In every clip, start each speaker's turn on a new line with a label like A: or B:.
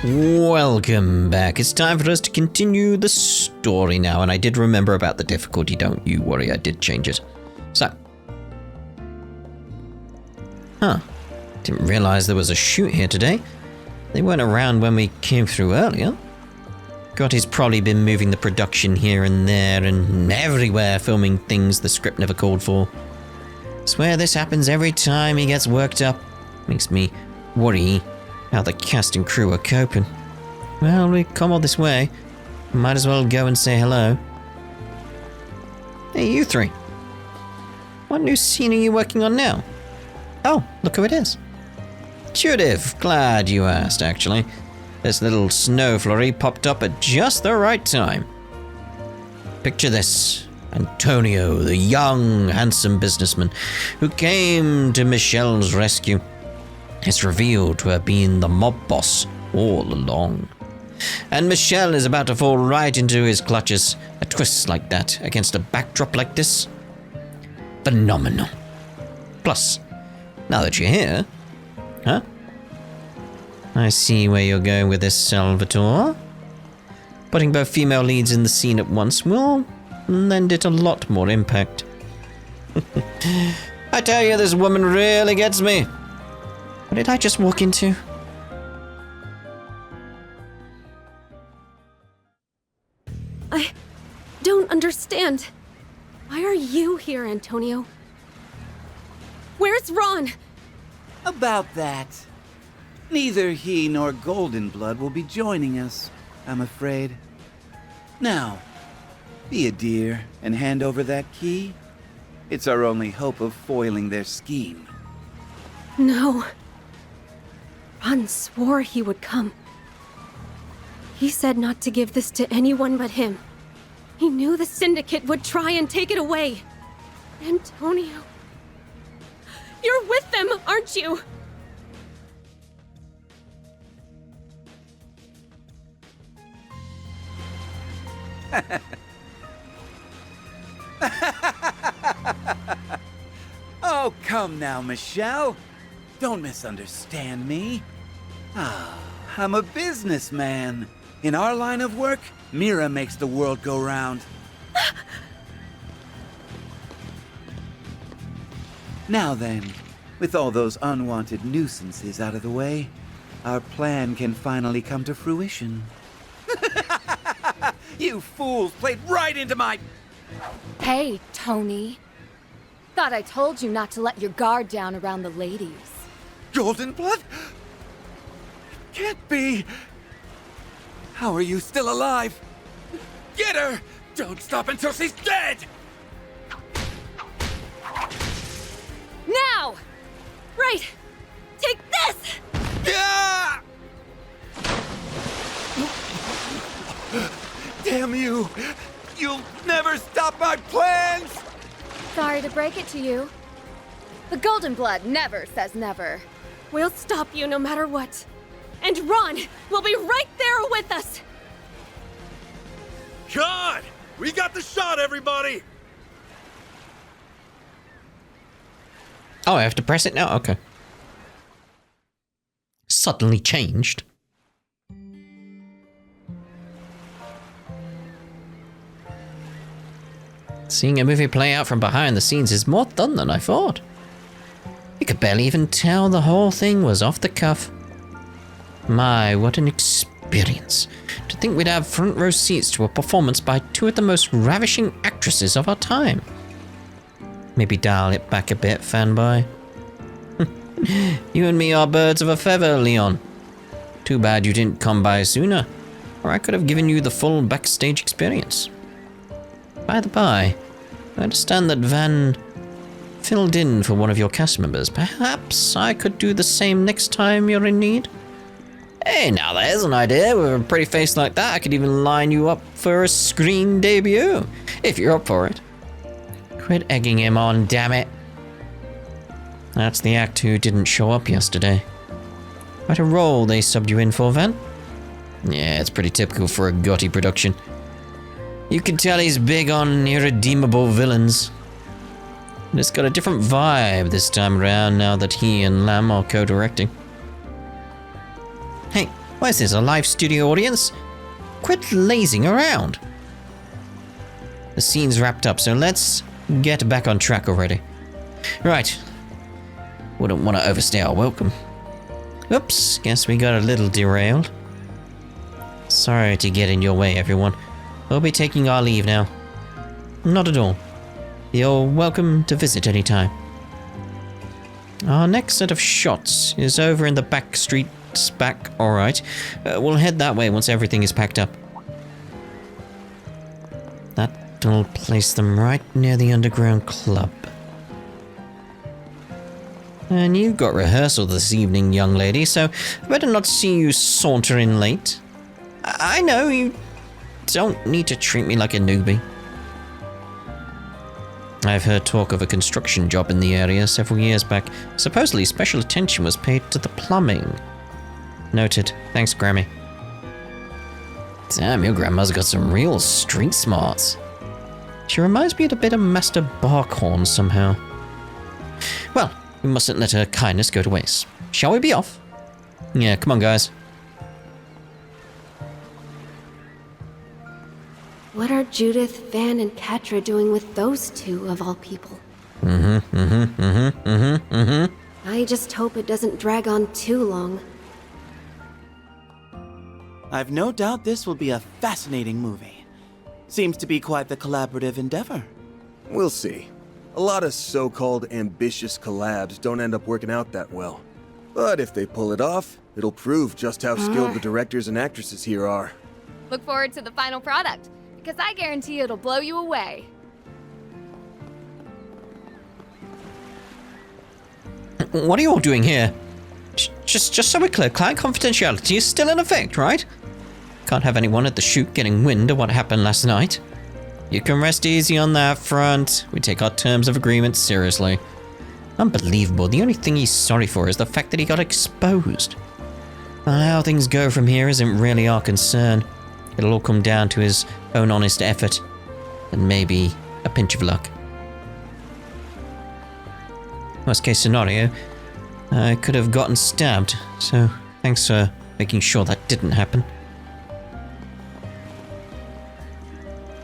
A: Welcome back. It's time for us to continue the story now, and I did remember about the difficulty, don't you worry, I did change it. So. Didn't realize there was a shoot here today. They weren't around when we came through earlier. Gotti's probably been moving the production here and there and everywhere, filming things the script never called for. Swear this happens every time he gets worked up. Makes me worry how the cast and crew are coping. Well, we come all this way. Might as well go and say hello. Hey, you three. What new scene are you working on now? Oh, look who it is. Judith, glad you asked, actually. This little snow flurry popped up at just the right time. Picture this. Antonio, the young, handsome businessman who came to Michelle's rescue, is revealed to have been the mob boss all along. And Michelle is about to fall right into his clutches. A twist like that against a backdrop like this? Phenomenal. Plus, now that you're here, huh? I see where you're going with this, Salvatore. Putting both female leads in the scene at once will lend it a lot more impact. I tell you, this woman really gets me. What did I just walk into?
B: I don't understand. Why are you here, Antonio? Where's Ron?
C: About that. Neither he nor Goldenblood will be joining us, I'm afraid. Now, be a dear and hand over that key. It's our only hope of foiling their scheme.
B: No. Ron swore he would come. He said not to give this to anyone but him. He knew the Syndicate would try and take it away. Antonio. You're with them, aren't you?
C: Oh, come now, Michelle. Don't misunderstand me. I'm a businessman. In our line of work, Mira makes the world go round. Now then, with all those unwanted nuisances out of the way, our plan can finally come to fruition. You fools played right into my...
D: Hey, Tony. Thought I told you not to let your guard down around the ladies.
C: Goldenblood? Can't be. How are you still alive? Get her! Don't stop until she's dead!
B: Now! Right! Take this!
C: Yeah! Damn you! You'll never stop my plans!
D: Sorry to break it to you. The Goldenblood never says never.
B: We'll stop you no matter what. And Ron will be right there with us!
E: God! We got the shot, everybody!
A: Oh, I have to press it now? Okay. Suddenly changed. Seeing a movie play out from behind the scenes is more fun than I thought. You could barely even tell the whole thing was off the cuff. My, what an experience. To think we'd have front row seats to a performance by two of the most ravishing actresses of our time. Maybe dial it back a bit, fanboy. You and me are birds of a feather, Leon. Too bad you didn't come by sooner, or I could have given you the full backstage experience. By the by, I understand that Van filled in for one of your cast members. Perhaps I could do the same next time you're in need? Hey, now there's an idea. With a pretty face like that, I could even line you up for a screen debut, if you're up for it. Quit egging him on, damn it. That's the act who didn't show up yesterday. Quite a role they subbed you in for, Van. Yeah, it's pretty typical for a Gotti production. You can tell he's big on irredeemable villains. And it's got a different vibe this time around now that he and Lam are co-directing. Hey, Why is this, a live studio audience? Quit lazing around. The scene's wrapped up, so let's get back on track already. Right. Wouldn't want to overstay our welcome. Oops, guess we got a little derailed. Sorry to get in your way, everyone. We'll be taking our leave now. Not at all. You're welcome to visit anytime. Our next set of shots is over in the back streets back. Alright. We'll head that way once everything is packed up. That'll place them right near the underground club. And you've got rehearsal this evening, young lady, so I better not see you saunter in late. I know you don't need to treat me like a newbie. I've heard talk of a construction job in the area several years back. Supposedly special attention was paid to the plumbing. Noted. Thanks, Grammy. Damn, your grandma's got some real street smarts. She reminds me a bit of Master Barkhorn somehow. Well, we mustn't let her kindness go to waste. Shall we be off? Yeah, come on, guys.
B: What are Judith, Van, and Catra doing with those two, of all people? I just hope it doesn't drag on too long.
F: I've no doubt this will be a fascinating movie. Seems to be quite the collaborative endeavor.
E: We'll see. A lot of so-called ambitious collabs don't end up working out that well. But if they pull it off, it'll prove just how skilled the directors and actresses here are.
D: Look forward to the final product, because I guarantee it'll blow you away.
A: What are you all doing here? Just so we're clear, client confidentiality is still in effect, right? Can't have anyone at the shoot getting wind of what happened last night. You can rest easy on that front. We take our terms of agreement seriously. Unbelievable. The only thing he's sorry for is the fact that he got exposed. Well, how things go from here isn't really our concern. It'll all come down to his own honest effort. And maybe a pinch of luck. Worst case scenario, I could have gotten stabbed, so thanks for making sure that didn't happen.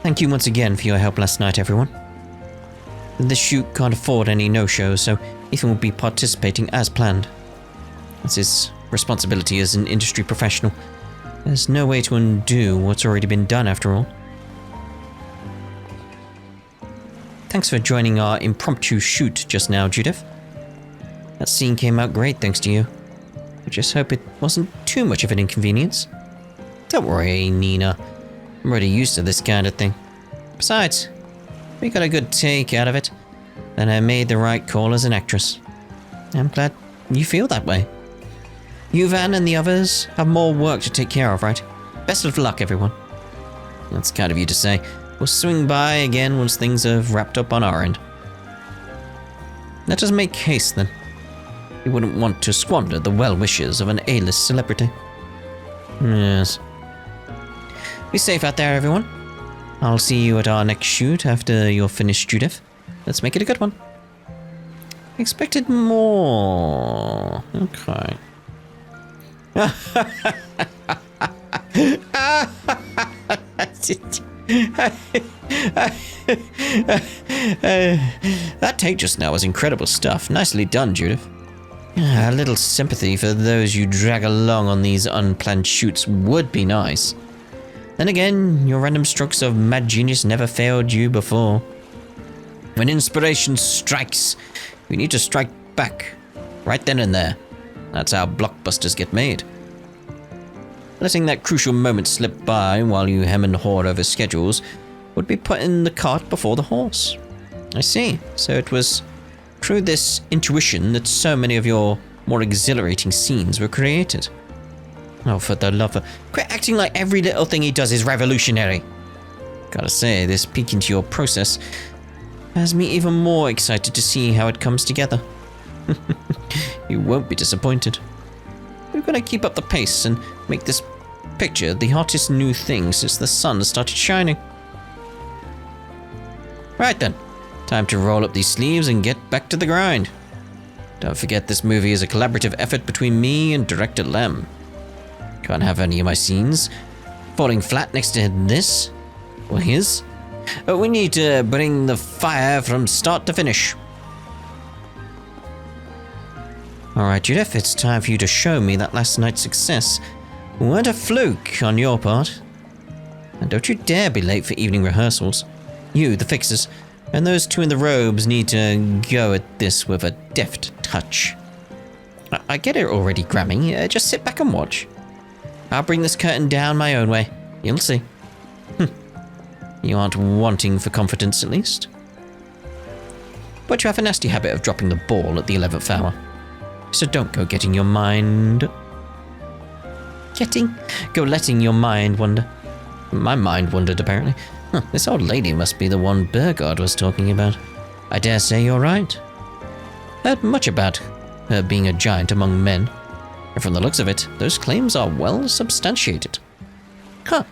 A: Thank you once again for your help last night, everyone. This shoot can't afford any no-shows, so Ethan will be participating as planned. That's his responsibility as an industry professional. There's no way to undo what's already been done, after all. Thanks for joining our impromptu shoot just now, Judith. That scene came out great thanks to you. I just hope it wasn't too much of an inconvenience. Don't worry, Nina. I'm already used to this kind of thing. Besides, we got a good take out of it, and I made the right call as an actress. I'm glad you feel that way. You, Van, and the others have more work to take care of, right? Best of luck, everyone. That's kind of you to say. We'll swing by again once things have wrapped up on our end. Let us make haste, then. We wouldn't want to squander the well wishes of an A-list celebrity. Yes. Be safe out there, everyone. I'll see you at our next shoot after you're finished, Judith. Let's make it a good one. Expected more. Okay. That take just now was incredible stuff. Nicely done, Judith. A little sympathy for those you drag along on these unplanned shoots would be nice. Then again, your random strokes of mad genius never failed you before. When inspiration strikes, we need to strike back. Right then and there. That's how blockbusters get made. Letting that crucial moment slip by while you hem and haw over schedules would be putting the cart before the horse. I see. So it was through this intuition that so many of your more exhilarating scenes were created. Oh, for the love of... Quit acting like every little thing he does is revolutionary. Gotta say, this peek into your process has me even more excited to see how it comes together. You won't be disappointed. We're gonna keep up the pace and make this picture the hottest new thing since the sun started shining. Right then, time to roll up these sleeves and get back to the grind. Don't forget this movie is a collaborative effort between me and Director Lem. Can't have any of my scenes falling flat next to this. Or his. We need to bring the fire from start to finish. Alright, Judith, it's time for you to show me that last night's success. What a fluke on your part. And don't you dare be late for evening rehearsals. You, the fixers, and those two in the robes need to go at this with a deft touch. I get it already, Grammy. Just sit back and watch. I'll bring this curtain down my own way. You'll see. You aren't wanting for confidence, at least. But you have a nasty habit of dropping the ball at the 11th hour. So don't go getting your mind... letting your mind wander. My mind wandered, apparently. This old lady must be the one Burgard was talking about. I dare say you're right. Heard much about her being a giant among men. And from the looks of it, those claims are well substantiated. Huh.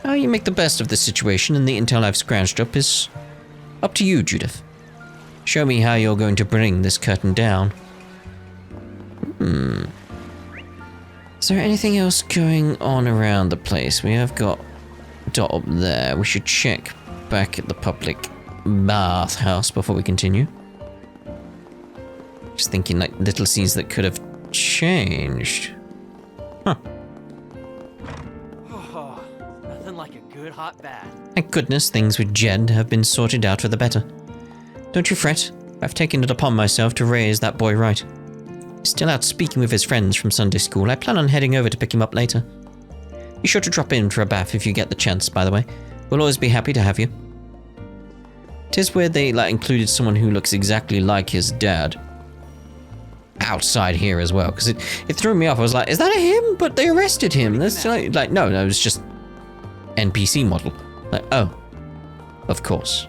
A: How you make the best of this situation and the intel I've scrounged up is up to you, Judith. Show me how you're going to bring this curtain down. Is there anything else going on around the place? We have got Dot up there. We should check back at the public bathhouse before we continue. Just thinking like little scenes that could have changed. Huh.
G: Oh, nothing like a good hot bath.
A: Thank goodness things with Jed have been sorted out for the better. Don't you fret. I've taken it upon myself to raise that boy right. He's still out speaking with his friends from Sunday school. I plan on heading over to pick him up later. Be sure to drop in for a bath if you get the chance, by the way. We'll always be happy to have you. 'Tis weird they included someone who looks exactly like his dad outside here as well, because it threw me off. I was like, is that him? But they arrested him. That's no, it was just NPC model. Like, oh, of course.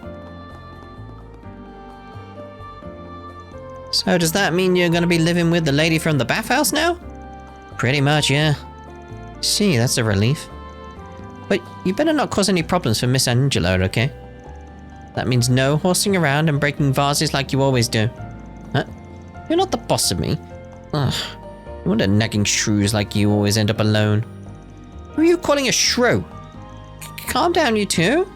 A: So does that mean you're going to be living with the lady from the bathhouse now? Pretty much, yeah. See, that's a relief. But you better not cause any problems for Miss Angela, okay? That means no horsing around and breaking vases like you always do. Huh? You're not the boss of me. Ugh. No wonder nagging shrews like you always end up alone. Who are you calling a shrew? Calm down, you two.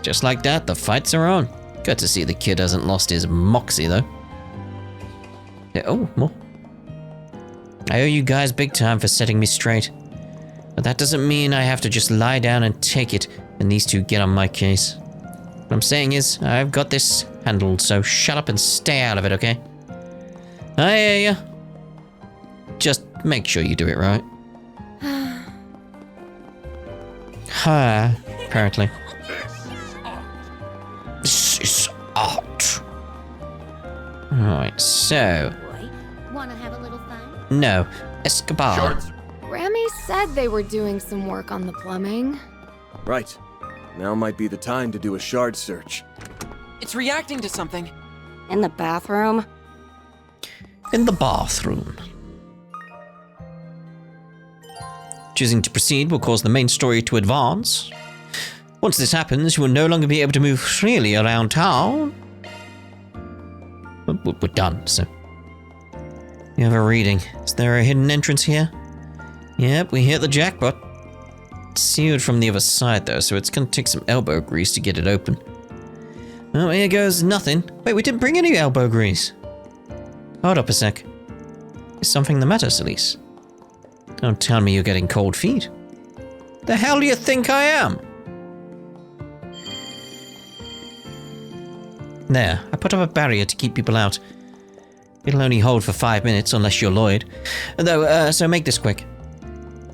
A: Just like that, the fights are on. Good to see the kid hasn't lost his moxie, though. Oh, more. I owe you guys big time for setting me straight. But that doesn't mean I have to just lie down and take it and these two get on my case. What I'm saying is, I've got this handled, so shut up and stay out of it, okay? I hear ya. Just make sure you do it right. Apparently. This is art. Alright, so...
D: Wanna have a little fun?
A: No, Escobar.
D: Grammy said they were doing some work on the plumbing.
E: Right. Now might be the time to do a shard search.
G: It's reacting to something.
B: In the bathroom?
A: In the bathroom. Choosing to proceed will cause the main story to advance. Once this happens, you will no longer be able to move freely around town. We're done, so... You have a reading. Is there a hidden entrance here? Yep, we hit the jackpot. It's sealed from the other side, though, so it's gonna take some elbow grease to get it open. Oh, here goes nothing. Wait, we didn't bring any elbow grease. Hold up a sec. Is something the matter, Celise? Don't tell me you're getting cold feet. The hell do you think I am? There, I put up a barrier to keep people out. It'll only hold for 5 minutes unless you're Lloyd. Though, so make this quick.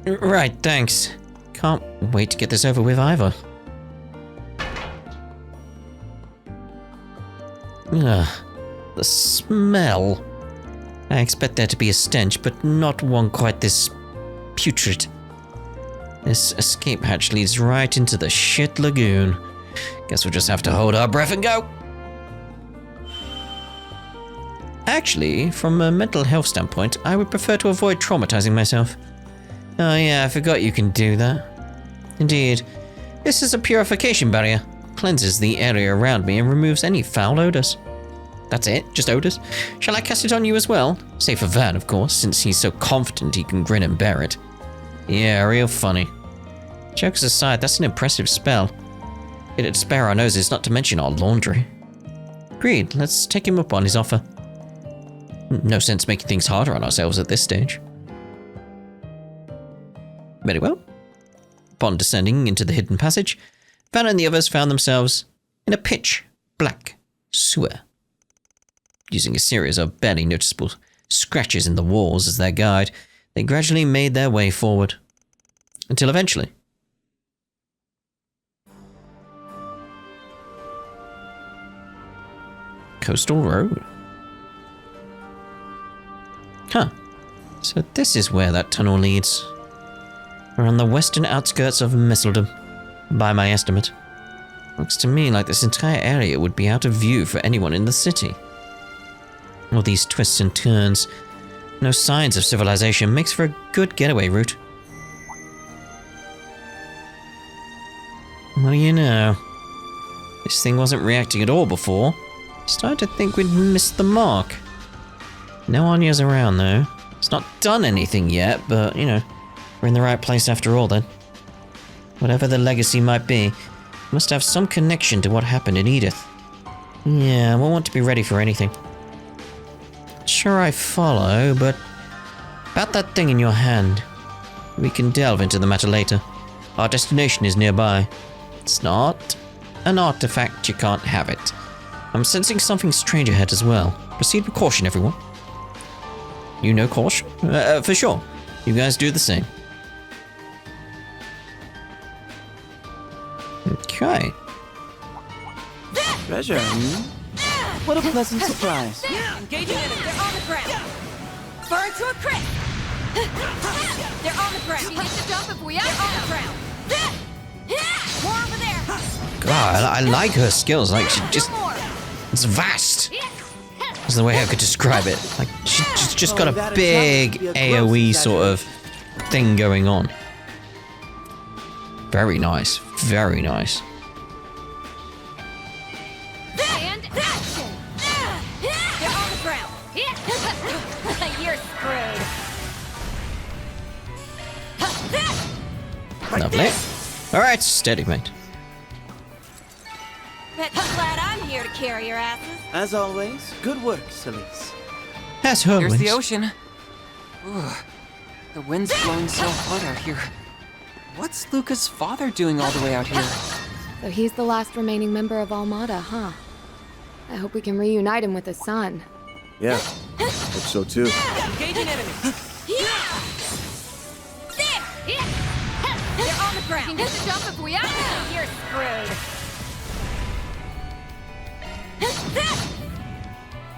A: Right, thanks. Can't wait to get this over with either. Ugh, the smell. I expect there to be a stench, but not one quite this putrid. This escape hatch leads right into the shit lagoon. Guess we'll just have to hold our breath and go. Actually, from a mental health standpoint, I would prefer to avoid traumatizing myself. Oh yeah, I forgot you can do that. Indeed. This is a purification barrier. Cleanses the area around me and removes any foul odors. That's it? Just odors? Shall I cast it on you as well? Save for Van, of course, since he's so confident he can grin and bear it. Yeah, real funny. Jokes aside, that's an impressive spell. It'd spare our noses, not to mention our laundry. Agreed, let's take him up on his offer. No sense making things harder on ourselves at this stage. Very well. Upon descending into the hidden passage, Van and the others found themselves in a pitch black sewer. Using a series of barely noticeable scratches in the walls as their guide, they gradually made their way forward. Until eventually... Coastal Road. Huh. So this is where that tunnel leads. We're on the western outskirts of Misseldom, by my estimate. Looks to me like this entire area would be out of view for anyone in the city. All these twists and turns, no signs of civilization, makes for a good getaway route. What do you know? This thing wasn't reacting at all before. Started to think we'd missed the mark. No Anya's around though. It's not done anything yet, but you know, we're in the right place after all then. Whatever the legacy might be, must have some connection to what happened in Edith. Yeah, we'll want to be ready for anything. Sure, I follow, but about that thing in your hand. We can delve into the matter later. Our destination is nearby. It's not an artifact, you can't have it. I'm sensing something strange ahead as well. Proceed with caution, everyone. You know caution? For sure. You guys do the same. Okay.
F: Treasure, What a pleasant surprise.
D: Engaging enemy. They're on the ground. Burn to a crit. They're on the ground. She hits the jump if we are on the ground. More over there.
A: God, I like her skills. Like, she just... It's vast. That's the way I could describe it. Like, she's just got a big AoE sort of thing going on. Very nice. Very nice.
D: And action! They're on the ground. You're screwed.
A: Lovely. Alright, steady, mate.
D: Bet you're glad I'm here to carry your asses.
F: As always, good work, Celise.
A: That's her.
G: Here's the ocean. Ooh, the wind's blowing so hard out here. What's Luka's father doing all the way out here?
D: So he's the last remaining member of Almada, huh? I hope we can reunite him with his son.
E: Yeah, hope so too.
G: Engaging enemy.
D: There! They're on the ground. You can get the jump if we are. You're screwed.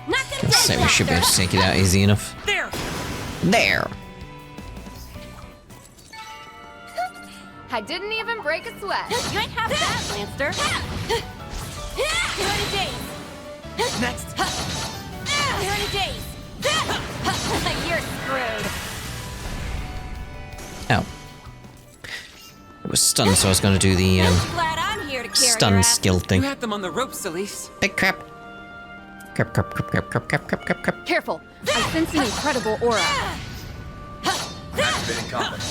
A: Let's say we should be able to take it out easy enough.
G: There.
A: There!
D: I didn't even break a sweat. You ain't have that, Lancer. 30 days.
G: Next.
D: 30 days. You're screwed.
A: Ow. It was stunned, so I was going to do the
D: Glad I'm here to carry your
A: stun
D: ass.
A: skill
G: You
A: thing.
G: had them on the ropes, Elise.
A: Big crap. Crap, crap, crap, crap, crap, crap, crap, crap, crap.
D: Careful. I sense an incredible aura.
H: Activating combat.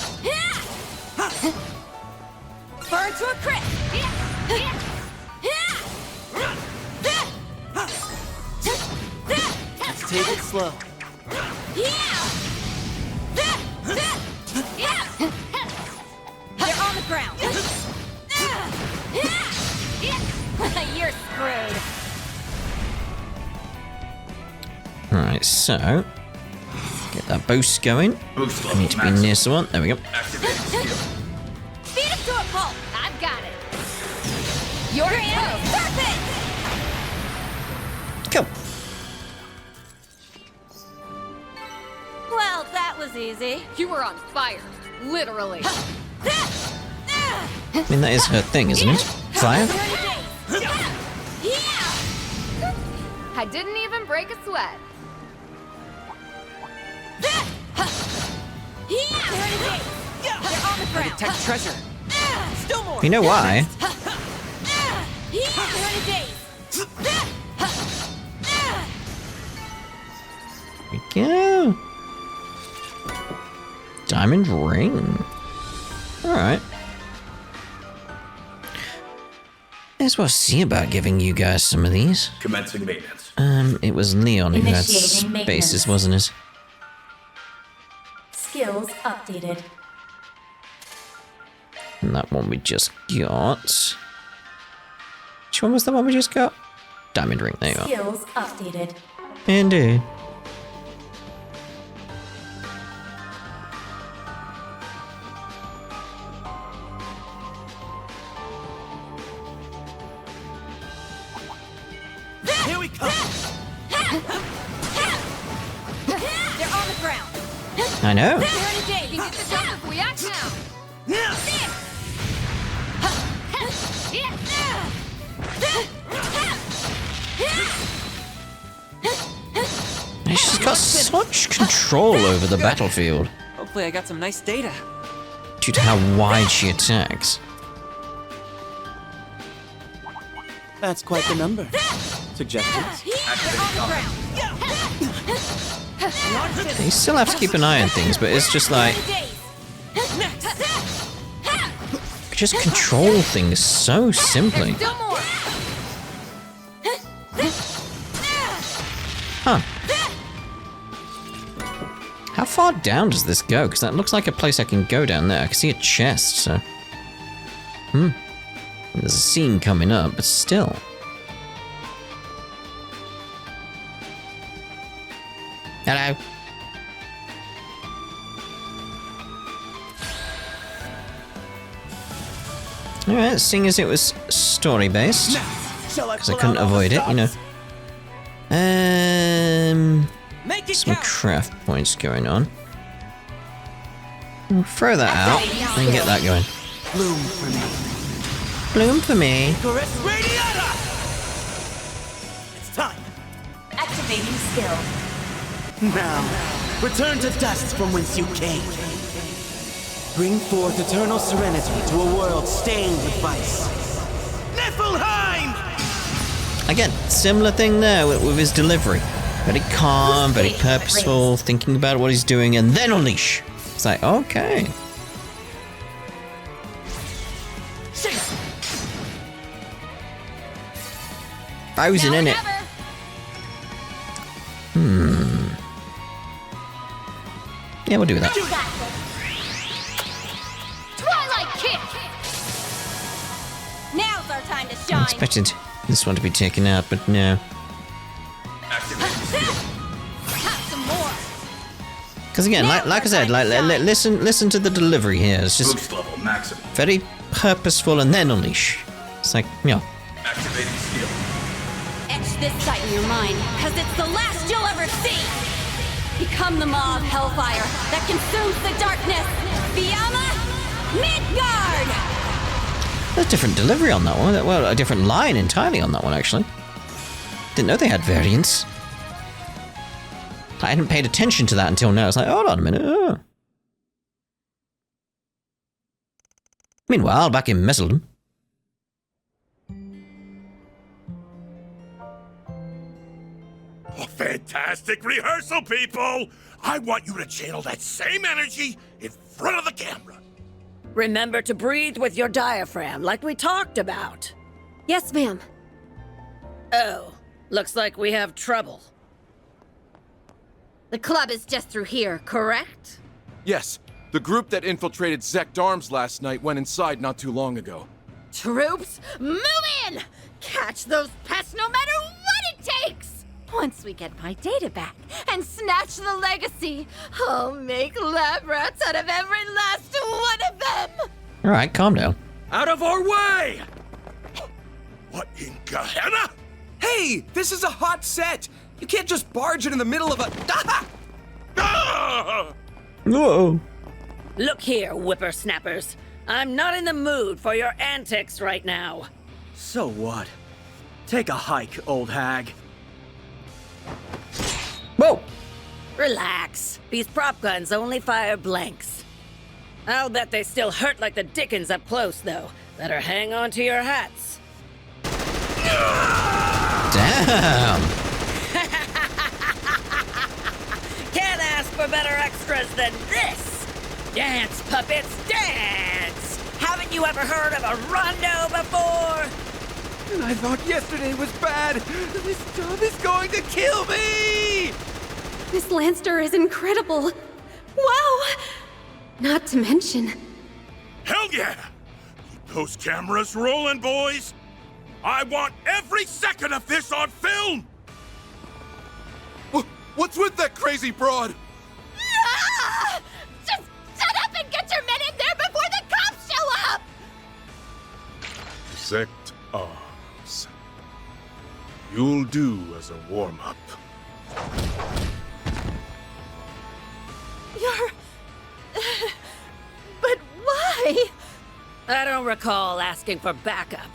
D: Burn to a crit.
F: Let's take it slow.
D: They're on the ground. You're screwed.
A: Alright, so... Get that boost going.
H: Boost
A: I
H: level
A: need to be
H: maximum.
A: near someone. There we go.
H: Activating skill.
D: Speed it to a pulp. I've got it. You're perfect.
A: Cool.
D: Well, that was easy. You were on fire, literally.
A: I mean, that is her thing, isn't it? Fire?
D: I didn't even break a sweat. They're on the ground.
G: Detect treasure.
D: Still more.
A: You know why?
D: 30 days.
A: go. Diamond ring. Alright. May as well see about giving you guys some of these.
H: Commencing maintenance.
A: It was Leon who had
I: Initiating
A: spaces,
I: maintenance.
A: wasn't it?
I: Skills updated.
A: And that one we just got. Which one was the one we just got? Diamond ring, there you go.
I: Skills updated.
A: Indeed.
F: Here we come!
D: They're on the ground.
A: I know.
D: We're in a day. You can get the jump if we act now.
A: She's got such control over the battlefield
G: Hopefully I got some nice data.
A: due to how wide she attacks.
F: That's quite the number. Suggestions?
D: They're on the ground.
A: You still have to keep an eye on things, but it's just like, just control things so simply.
D: Still more.
A: Huh. How far down does this go? Because that looks like a place I can go down there. I can see a chest, so... There's a scene coming up, but still. Hello. Alright, seeing as it was story-based, because I couldn't avoid it, you know. Some craft points going on. We'll throw that out and get that going.
F: Bloom for me.
A: Bloom for me.
F: Chorus Radiata! It's time.
I: Activating skill.
F: Now, return to dust from whence you came. Bring forth eternal serenity to a world stained with vice. Niflheim!
A: Again, similar thing there with his delivery. Very calm, very purposeful, thinking about what he's doing, and then unleash. It's like, okay. Frozen in it. Yeah, we'll do that.
D: Twilight kick. Now's our time to
A: I
D: shine.
A: expected this one to be taken out, but no.
D: Have some more.
A: Because again, like I said, listen to the delivery here. It's just
H: Boost level maximum.
A: very purposeful, and then unleash. It's like, you know,
H: Activating skill.
D: Etch this sight in your mind, because it's the last you'll ever see. Become the maw of hellfire that consumes the darkness. Fiamma Midgard!
A: there's a different delivery on that one. Well, a different line entirely on that one, actually. Didn't know they had variants. I hadn't paid attention to that until now. It's like, hold on a minute. Oh. Meanwhile, back in Messeldom.
J: Oh, fantastic rehearsal, people! I want you to channel that same energy in front of the camera.
K: Remember to breathe with your diaphragm, like we talked about.
B: Yes, ma'am.
K: Oh, looks like we have trouble.
D: The club is just through here, correct?
L: Yes, the group that infiltrated Zect Arms last night went inside not too long ago.
D: Troops, move in! Catch those pests no matter what it takes! Once we get my data back and snatch the legacy, I'll make lab rats out of every last one of them!
A: Alright, calm down.
J: Out of our way! What in Gehenna?
E: Hey, this is a hot set. You can't just barge it in the middle of a...
J: Ah!
A: Whoa.
K: Look here, whippersnappers. I'm not in the mood for your antics right now.
F: So what? Take a hike, old hag.
A: Whoa!
K: Relax. These prop guns only fire blanks. I'll bet they still hurt like the dickens up close, though. Better hang on to your hats.
A: Damn!
K: for better extras than this. Dance, puppets, dance! Haven't you ever heard of a rondo before?
C: And I thought yesterday was bad. This job is going to kill me!
B: This Lancer is incredible. Wow! Not to mention...
J: Hell yeah! Keep those cameras rolling, boys! I want every second of this on film!
L: What's with that crazy broad?
D: Ah! Just shut up and get your men in there before the cops show up!
J: Sect Arms. You'll do as a warm-up.
D: You're... But why?
K: I don't recall asking for backup.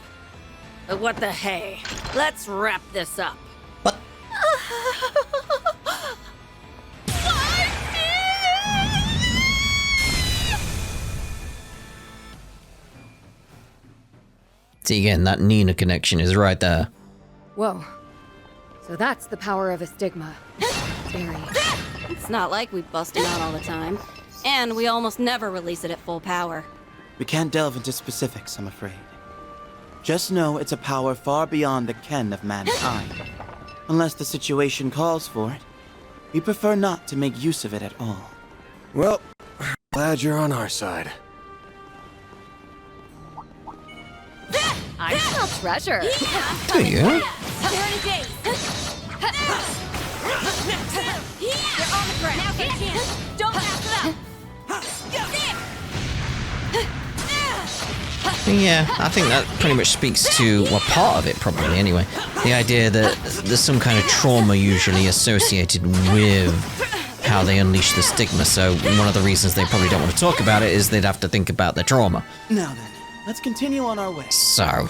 K: But what the hey? Let's wrap this up.
A: What? See again, that Nina connection is right there.
M: Whoa. So that's the power of a stigma. Scary.
N: It's not like we bust him out all the time. And we almost never release it at full power.
F: We can't delve into specifics, I'm afraid. Just know it's a power far beyond the ken of mankind. Unless the situation calls for it, we prefer not to make use of it at all.
E: Well, glad you're on our side.
M: I smell treasure.
A: Do you?
D: You're on the ground. Now get a chance. Don't pass it up.
A: Yeah, I think that pretty much speaks to, well, part of it probably anyway. The idea that there's some kind of trauma usually associated with how they unleash the stigma, so one of the reasons they probably don't want to talk about it is they'd have to think about their trauma.
F: Now then, let's continue on our way.
A: So...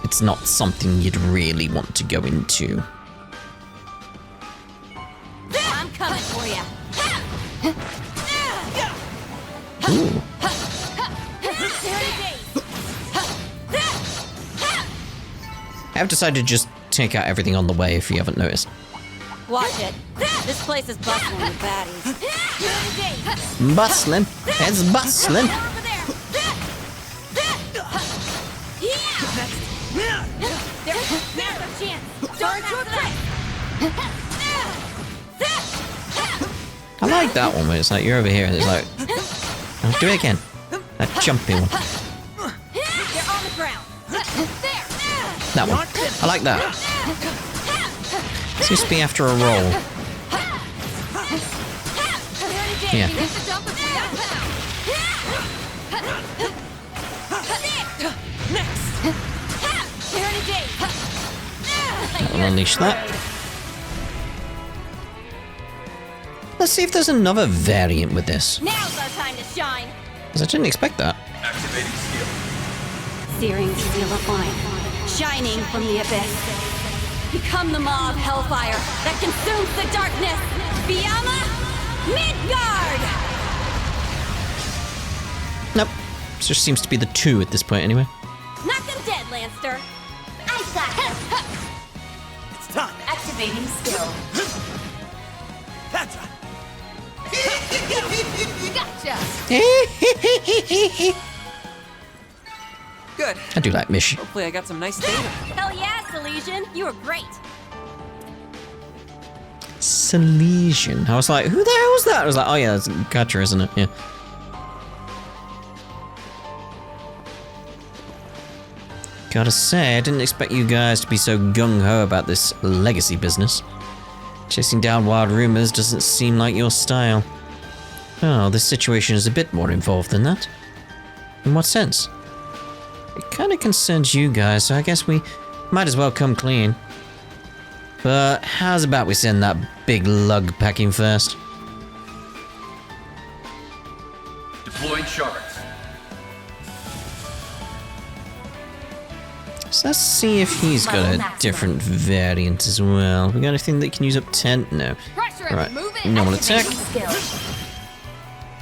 A: it's not something you'd really want to go into.
N: I'm coming for you.
A: Ooh. I've decided to just take out everything on the way if you haven't noticed.
N: Watch it. This place is bustling with baddies.
A: Bustling. It's bustling.
D: There's a chance. Don't pass it up.
A: I like that one where it's like you're over here and it's like, oh, do it again. That jumping one.
D: They're on the ground. There.
A: That one. I like that. Seems to be after a roll. Yeah. I'll unleash that. Let's see if there's another variant with this.
N: Now's our time to shine.
A: Because I didn't expect that.
H: Activating skill.
N: Searing steel of light, shining from the abyss. Become the maw of hellfire that consumes the darkness. Biyama Midgard!
A: Nope. It just seems to be the 2 at this point anyway.
N: Knock them dead, Lancer. I got it.
F: It's time.
I: Activating skill.
F: That's right.
D: Gotcha.
G: Good.
A: I do like Mish.
G: Hopefully I got some nice data.
N: Hell yeah, Silesian. You were great.
A: Silesian. I was like, who the hell was that? I was like, oh yeah, that's Gotcha, isn't it? Yeah. Gotta say, I didn't expect you guys to be so gung-ho about this legacy business. Chasing down wild rumors doesn't seem like your style. Oh, this situation is a bit more involved than that. In what sense? It kinda concerns you guys, so I guess we might as well come clean. But how's about we send that big lug packing first?
H: Deploying shards.
A: So let's see if he's got a different variant as well. We got anything that can use up 10? No. Alright, normal attack.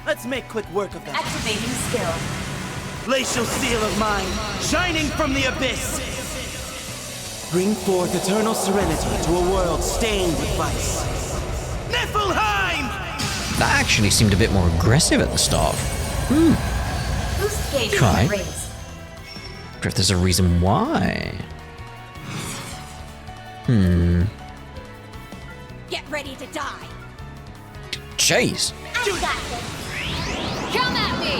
F: Let's make quick work of that.
I: Activating skill.
F: Glacial seal of mine, shining from the abyss. Bring forth eternal serenity to a world stained with vice. Niflheim!
A: That actually seemed a bit more aggressive at the start.
I: Boost gauge
A: Okay.
I: raised.
A: I wonder if there's a reason why.
N: Get ready to die.
A: Jeez.
N: I got this. Come at me!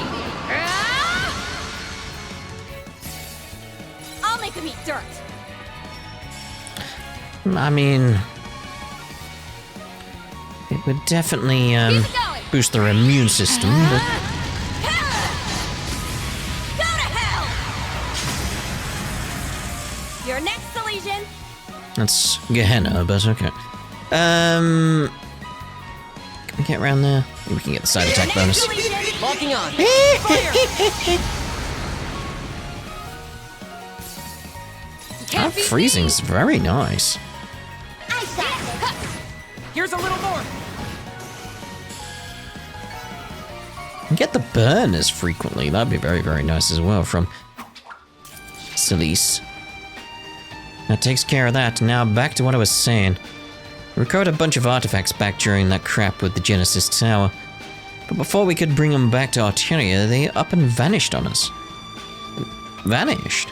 N: I'll make them eat dirt.
A: I mean, it would definitely boost their immune system, but
N: Go to hell! Your next Elysian.
A: that's Gehenna, but okay. Can we get around there? Maybe we can get the side attack bonus.
G: Locking on.
A: That freezing's very nice.
G: Here's a little more.
A: And get the burners frequently. That'd be very, very nice as well from Celise. That takes care of that. Now back to what I was saying. We recovered a bunch of artifacts back during that crap with the Genesis Tower. But before we could bring them back to Arteria, they up and vanished on us. Vanished?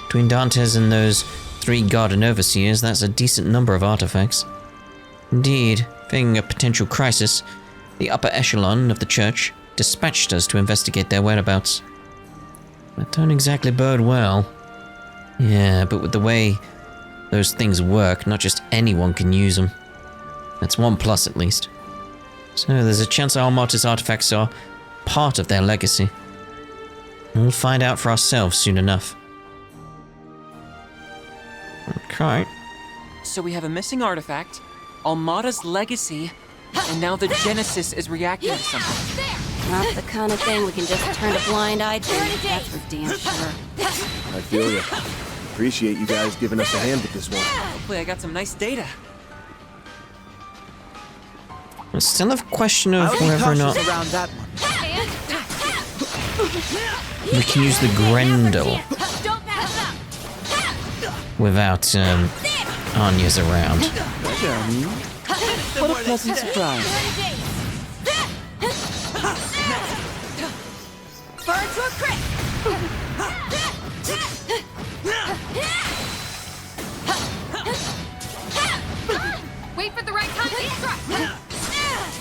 A: Between Dantes and those 3 Garden Overseers, that's a decent number of artifacts. Indeed, fearing a potential crisis, the upper echelon of the church dispatched us to investigate their whereabouts. That don't exactly bode well. Yeah, but with the way those things work, not just anyone can use them. That's one plus at least. So there's a chance our Martyr's artifacts are part of their legacy. We'll find out for ourselves soon enough. Okay.
G: So we have a missing artifact, Almada's legacy, and now the Genesis is reacting to something.
N: Not the kind of thing we can just turn a blind eye to. That's for damn sure.
E: I feel ya. Appreciate you guys giving us a hand with this one.
G: Hopefully I got some nice data.
A: It's still a question of whether or not
F: around that one.
A: we can use the Grendel without Anya's around.
F: What a pleasant surprise.
N: Bird to a crit!
M: Wait for the right time to strike!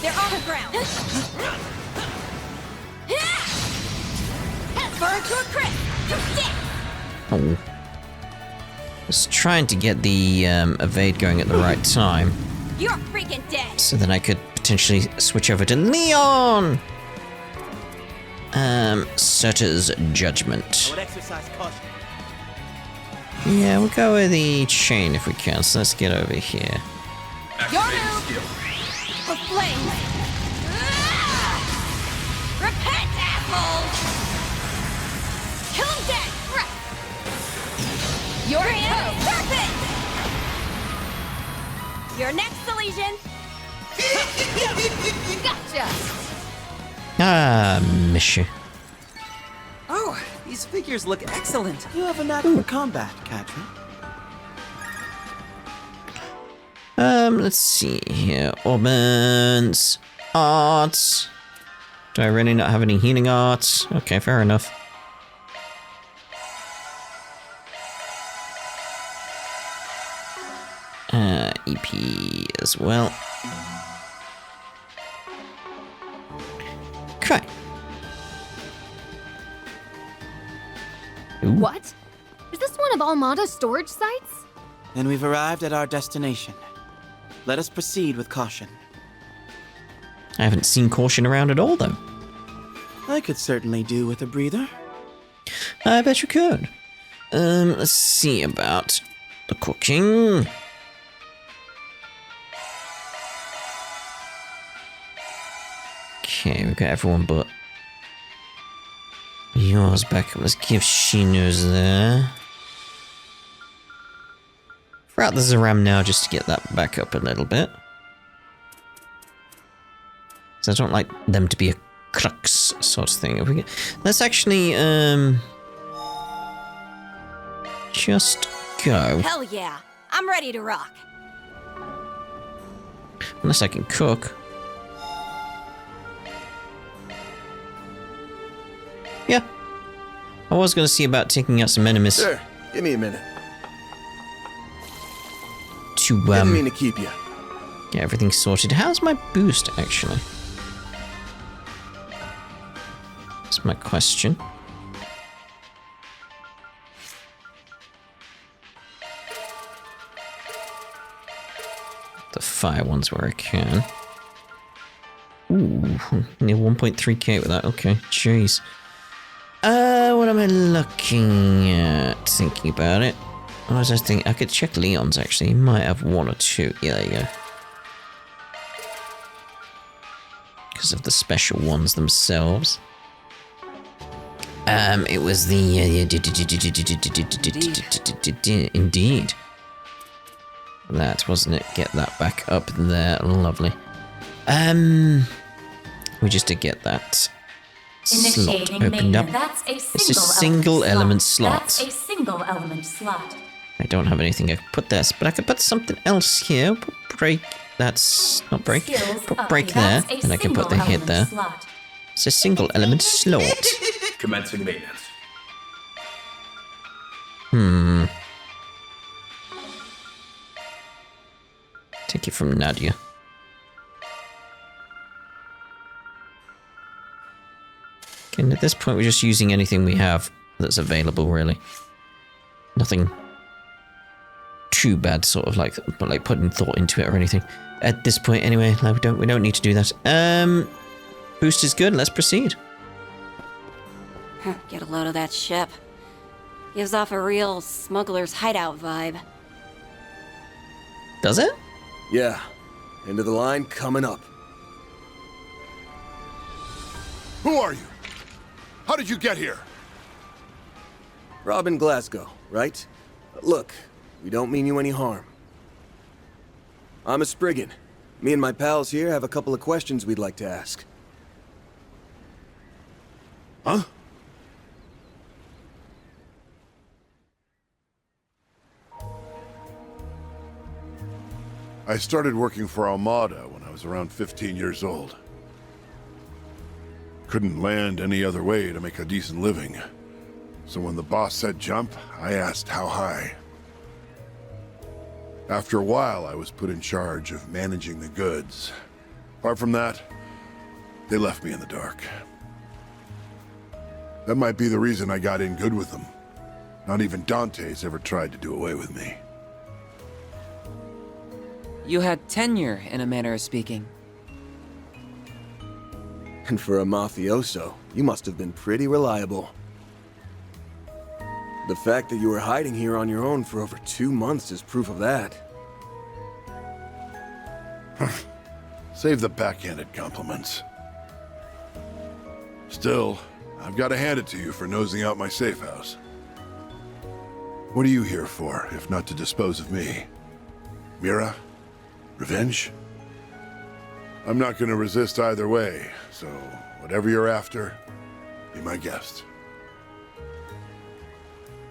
N: They're on the ground! Bird to a crit!
A: Oh. I was trying to get the evade going at the right time,
N: You're freaking dead!
A: so that I could potentially switch over to Nihon! Sutter's Judgment.
F: Would exercise caution.
A: Yeah, we'll go with the chain if we can, so let's get over here.
N: Your move! For flames! Repent, assholes! Kill him dead! Your hand! Perfect! Your next Elysian!
M: Gotcha!
A: Ah, miss you.
G: Oh, these figures look excellent.
F: You have a knack for combat, Katrin.
A: Let's see here. Orbans. Arts. Do I really not have any healing arts? Okay, fair enough. EP as well. Okay. Ooh.
M: What? Is this one of Almada's storage sites?
F: Then we've arrived at our destination. Let us proceed with caution.
A: I haven't seen caution around at all, though.
F: I could certainly do with a breather.
A: I bet you could. Let's see about the cooking. Okay, we've got everyone but yours back up. Let's give Shino's there. Throw out the Zaram now just to get that back up a little bit. So I don't like them to be a crux sort of thing. If we get, let's actually just go.
N: Hell yeah. I'm ready to rock.
A: Unless I can cook. Yeah. I was going to see about taking out some enemies.
E: Sure, give me a minute.
A: To,
E: Didn't mean to keep you.
A: get everything sorted. How's my boost, actually? That's my question. The fire ones where I can. Ooh, near 1.3k with that. Okay, jeez. What am I looking at? Thinking about it. What was I thinking? I could check Leon's actually. He might have one or two. Yeah, there you go. Because of the special ones themselves. It was the indeed. That wasn't it. Get that back up there. Lovely. We just did get that slot opened up. It's a single element slot.
I: That's a single element slot.
A: I don't have anything I can put there, but I could put something else here. Put break. That's not break. Put break there, and I can put the hit there. It's a single element slot.
H: Commencing maintenance.
A: Take it from Nadia. And at this point, we're just using anything we have that's available, really. Nothing too bad, sort of like putting thought into it or anything. At this point, anyway, like we don't need to do that. Boost is good. Let's proceed.
N: Get a load of that ship. Gives off a real smuggler's hideout vibe.
A: Does it?
E: Yeah. End of the line coming up.
J: Who are you? How did you get here?
E: Robin Glasgow, right? Look, we don't mean you any harm. I'm a Spriggan. Me and my pals here have a couple of questions we'd like to ask.
J: Huh? I started working for Armada when I was around 15 years old. Couldn't land any other way to make a decent living. So when the boss said jump, I asked how high. After a while, I was put in charge of managing the goods. Apart from that, they left me in the dark. That might be the reason I got in good with them. Not even Dante's ever tried to do away with me.
G: You had tenure, in a manner of speaking.
E: And for a mafioso, you must have been pretty reliable. The fact that you were hiding here on your own for over 2 months is proof of that.
J: Save the backhanded compliments. Still, I've got to hand it to you for nosing out my safe house. What are you here for, if not to dispose of me? Mira? Revenge? I'm not going to resist either way, so whatever you're after, be my guest.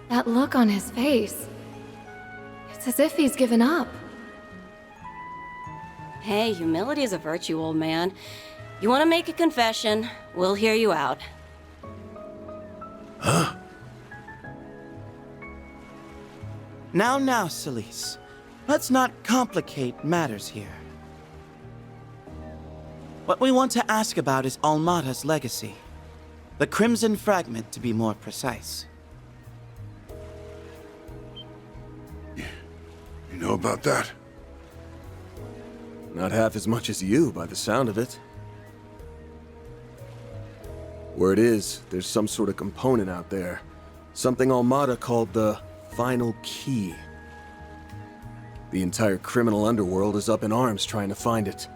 M: That look on his face. It's as if he's given up.
N: Hey, humility is a virtue, old man. You want to make a confession, we'll hear you out.
J: Huh?
F: Now, Celise. Let's not complicate matters here. What we want to ask about is Almada's legacy. The Crimson Fragment, to be more precise.
J: You know about that?
E: Not half as much as you, by the sound of it. Word is, there's some sort of component out there. Something Almada called the Final Key. The entire criminal underworld is up in arms trying to find it.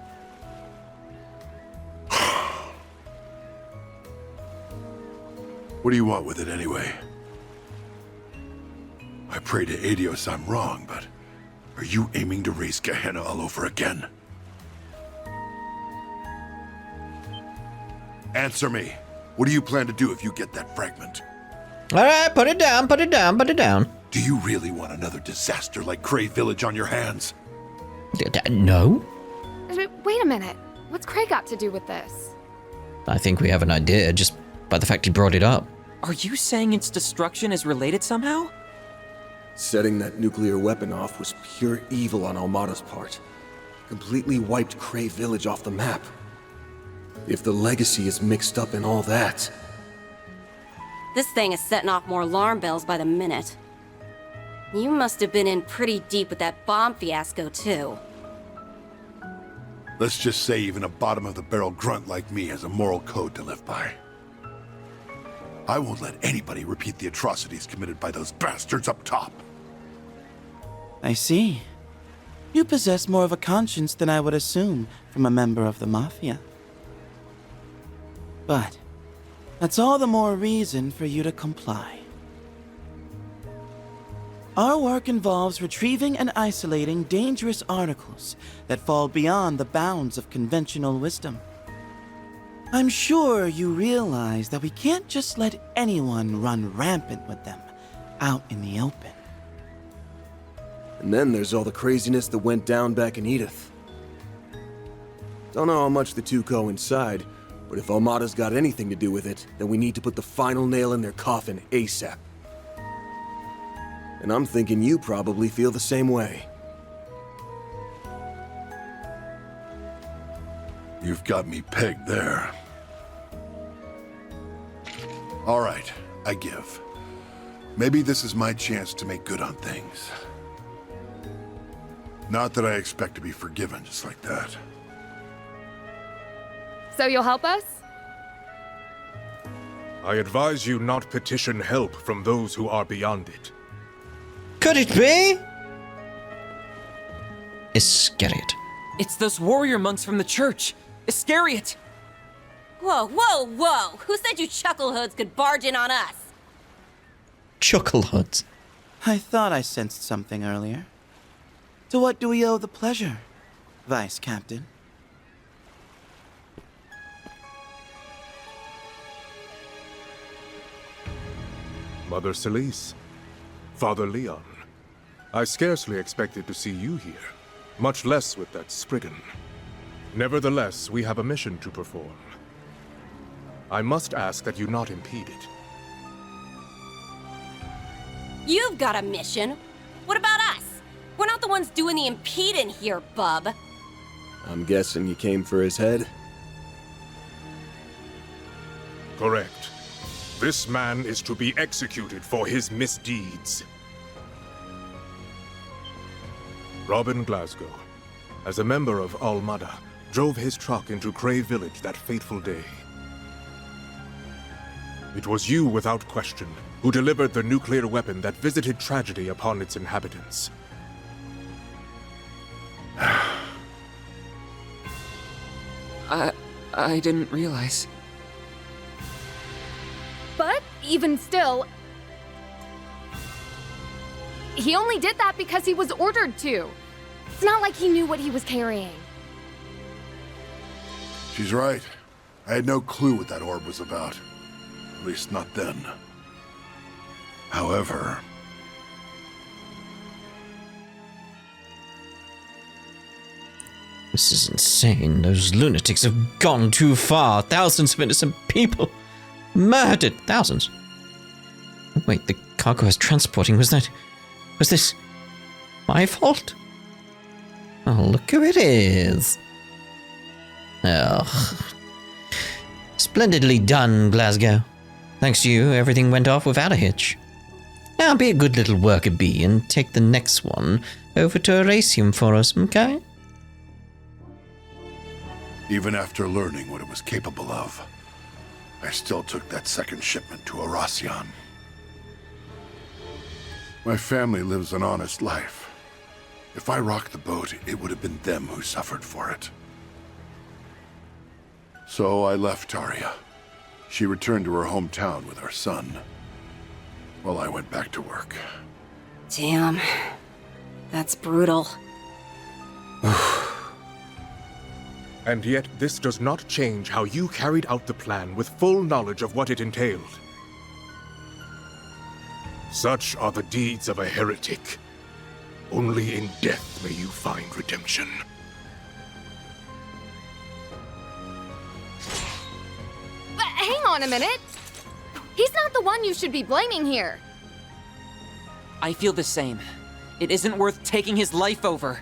J: What do you want with it anyway? I pray to Adios I'm wrong, but are you aiming to raise Gehenna all over again? Answer me. What do you plan to do if you get that fragment?
A: Alright, put it down, put it down, put it down.
J: Do you really want another disaster like Cray Village on your hands?
A: No?
M: Wait a minute. What's Cray got to do with this?
A: I think we have an idea just by the fact he brought it up.
G: Are you saying its destruction is related somehow?
E: Setting that nuclear weapon off was pure evil on Almada's part. Completely wiped Cray Village off the map. If the legacy is mixed up in all that...
N: This thing is setting off more alarm bells by the minute. You must have been in pretty deep with that bomb fiasco, too.
J: Let's just say even a bottom-of-the-barrel grunt like me has a moral code to live by. I won't let anybody repeat the atrocities committed by those bastards up top.
F: I see. You possess more of a conscience than I would assume from a member of the Mafia. But that's all the more reason for you to comply. Our work involves retrieving and isolating dangerous articles that fall beyond the bounds of conventional wisdom. I'm sure you realize that we can't just let anyone run rampant with them out in the open.
E: And then there's all the craziness that went down back in Edith. Don't know how much the two coincide, but if Almada's got anything to do with it, then we need to put the final nail in their coffin ASAP. And I'm thinking you probably feel the same way.
J: You've got me pegged there. All right, I give. Maybe this is my chance to make good on things. Not that I expect to be forgiven just like that.
M: So you'll help us?
O: I advise you not petition help from those who are beyond it.
A: Could it be? Iscariot.
G: It's those warrior monks from the church. Iscariot!
N: Whoa, whoa, whoa! Who said you chucklehoods could barge in on us?
A: Chucklehoods.
F: I thought I sensed something earlier. To what do we owe the pleasure, Vice Captain?
O: Mother Celise, Father Leon, I scarcely expected to see you here, much less with that Spriggan. Nevertheless, we have a mission to perform. I must ask that you not impede it.
N: You've got a mission. What about us? We're not the ones doing the impeding here, bub.
E: I'm guessing you came for his head?
O: Correct. This man is to be executed for his misdeeds. Robin Glasgow, as a member of Almada, drove his truck into Cray Village that fateful day. It was you, without question, who delivered the nuclear weapon that visited tragedy upon its inhabitants.
G: I didn't realize.
M: But even still, he only did that because he was ordered to. It's not like he knew what he was carrying.
J: She's right. I had no clue what that orb was about. At least not then. However...
A: This is insane. Those lunatics have gone too far. Thousands of innocent people murdered. Thousands. Wait, the cargo I was transporting, was this my fault? Oh, look who it is. Oh. Splendidly done, Glasgow. Thanks to you, everything went off without a hitch. Now be a good little worker bee and take the next one over to Erasium for us, okay?
J: Even after learning what it was capable of, I still took that second shipment to Erasium. My family lives an honest life. If I rocked the boat, it would have been them who suffered for it. So I left Taria. She returned to her hometown with her son, while I went back to work.
N: Damn. That's brutal.
O: And yet, this does not change how you carried out the plan with full knowledge of what it entailed. Such are the deeds of a heretic. Only in death may you find redemption.
M: But hang on a minute! He's not the one you should be blaming here.
G: I feel the same. It isn't worth taking his life over.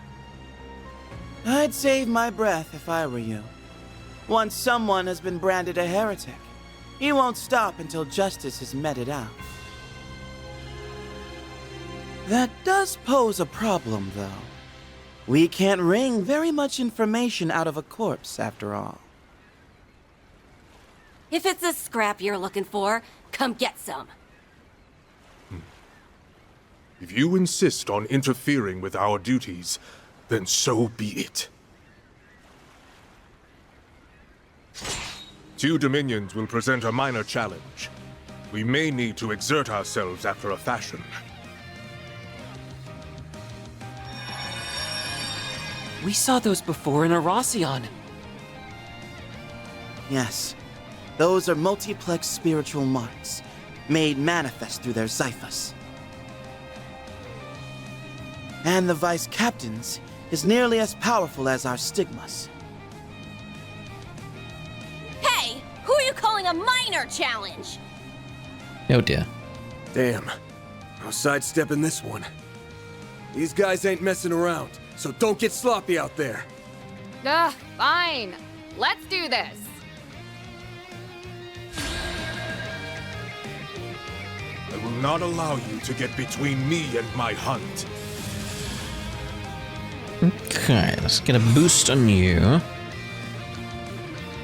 F: I'd save my breath if I were you. Once someone has been branded a heretic, he won't stop until justice is meted out. That does pose a problem, though. We can't wring very much information out of a corpse, after all.
N: If it's a scrap you're looking for, come get some.
O: If you insist on interfering with our duties, then so be it. 2 Dominions will present a minor challenge. We may need to exert ourselves after a fashion.
G: We saw those before in Arasion.
F: Yes, those are multiplex spiritual marks, made manifest through their Xiphas. And the Vice Captain's is nearly as powerful as our stigmas.
N: Hey! Who are you calling a minor challenge?
A: Oh dear.
E: Damn. No sidestepping this one. These guys ain't messing around, so don't get sloppy out there.
M: Ugh, fine. Let's do this.
O: I will not allow you to get between me and my hunt.
A: Okay, let's get a boost on you.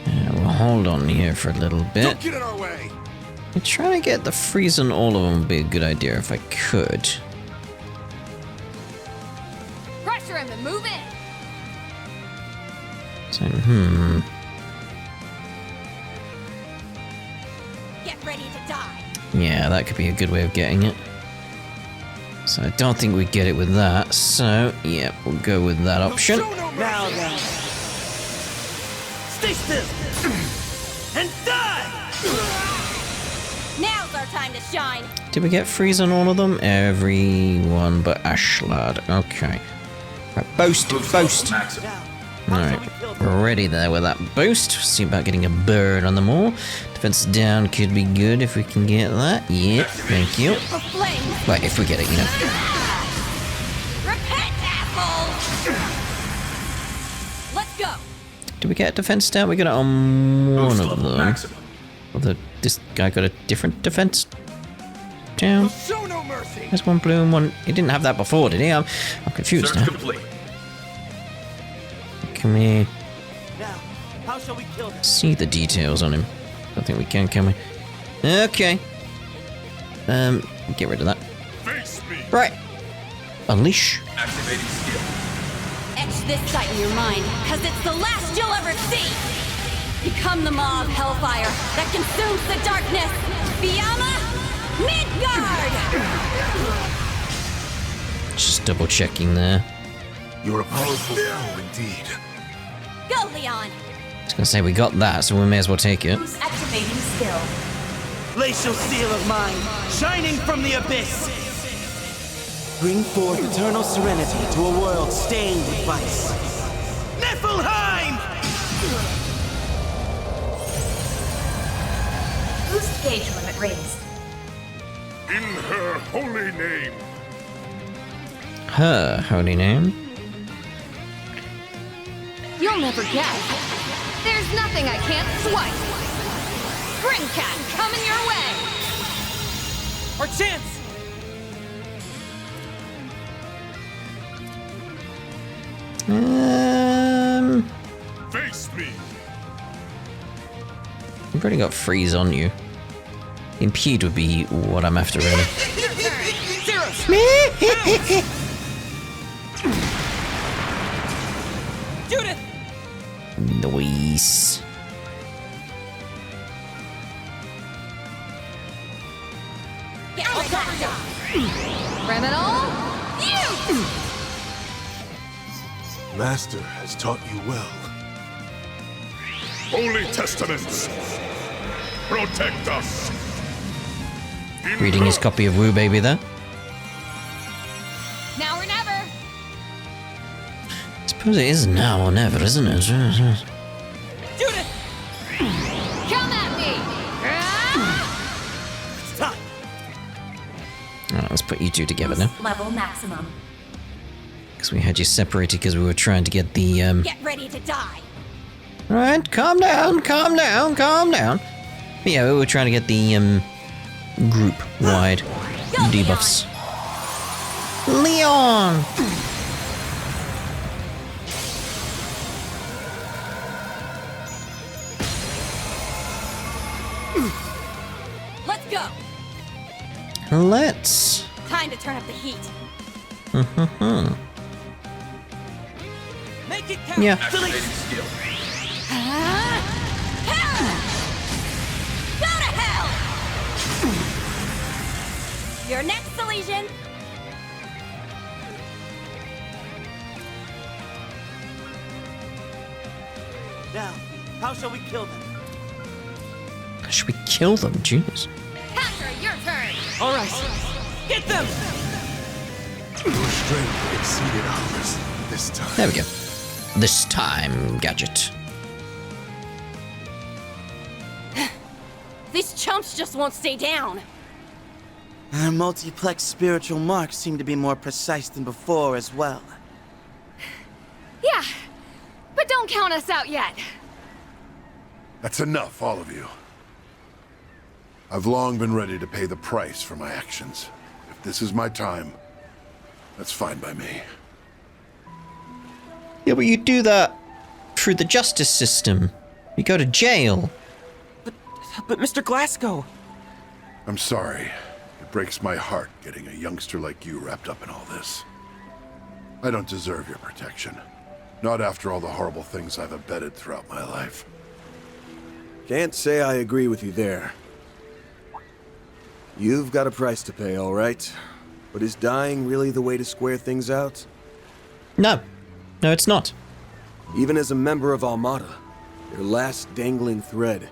A: Yeah, we'll hold on here for a little bit.
O: Don't get in our way!
A: I'm trying to get the freeze on all of them would be a good idea if I could.
M: Pressure him and move in.
A: So,
N: Get ready to die.
A: yeah, that could be a good way of getting it. So I don't think we get it with that. So, yeah, we'll go with that option.
F: Now then. Stay still! And die!
N: Now's our time to shine.
A: Did we get freeze on all of them? Everyone but Ashlad. Okay. Right, boast. Alright, we're ready there with that boost. See about getting a bird on them all. Defense down could be good if we can get that. Yep, thank you. Right, if we get it, you know.
N: Repent, assholes! Let's go.
A: Did we get a defense down? We got it on one of them. Although this guy got a different defense down. There's one blue and one. He didn't have that before, did he? I'm confused now. Come here.
F: Now, how shall we kill them?
A: See the details on him. Don't think we can we? Okay. Get rid of that. Right. Unleash.
H: Activating skill.
N: Etch this sight in your mind, because it's the last you'll ever see! Become the maw of hellfire that consumes the darkness! Fiamma Midgard!
A: Just double checking there.
O: You're a powerful foe indeed.
N: Go, Leon!
A: I was gonna say we got that, so we may as well take it.
I: Who's activating skill?
F: Glacial steel of mine, shining from the abyss! Bring forth eternal serenity to a world stained with vice. Niflheim!
I: Boost gauge limit raised.
O: In her holy name.
A: Her holy name.
M: You'll never guess. There's nothing I can't swipe. Spring Cat coming your way.
F: Our chance!
O: Face me.
A: You've already got freeze on you. Impede would be what I'm after, really.
F: Judith!
A: Nice.
M: Criminal, you!
O: Master has taught you well. Holy Testaments, protect us.
A: Reading his copy of Woo Baby there.
M: Now or never.
A: I suppose it is now or never, isn't it?
K: Judith!
M: Come at me!
F: It's time.
A: Alright, let's put you two together now.
I: Level maximum.
A: Because we had you separated because we were trying to get the,
N: Get ready to die.
A: Alright, calm down, calm down, calm down. But yeah, we were trying to get the, group-wide debuffs. Leon!
N: Let's go.
A: Let's.
N: Time to turn up the heat.
F: Make it count.
A: Yeah.
H: Activating skill.
N: Go to hell! You're next, Elysian.
F: Now, how shall we kill them?
A: Should we kill them? Jeez.
M: Patrick, your turn.
F: All right, get them!
O: Your strength exceeded ours this time.
A: There we go. This time, Gadget.
N: These chumps just won't stay down.
F: Our multiplex spiritual marks seem to be more precise than before as well.
M: Yeah, but don't count us out yet.
J: That's enough, all of you. I've long been ready to pay the price for my actions. If this is my time, that's fine by me.
A: Yeah, but you do that through the justice system. You go to jail.
G: But Mr. Glasgow...
J: I'm sorry. It breaks my heart getting a youngster like you wrapped up in all this. I don't deserve your protection. Not after all the horrible things I've abetted throughout my life.
E: Can't say I agree with you there. You've got a price to pay, all right. But is dying really the way to square things out?
A: No. No, it's not.
E: Even as a member of Armada, their last dangling thread,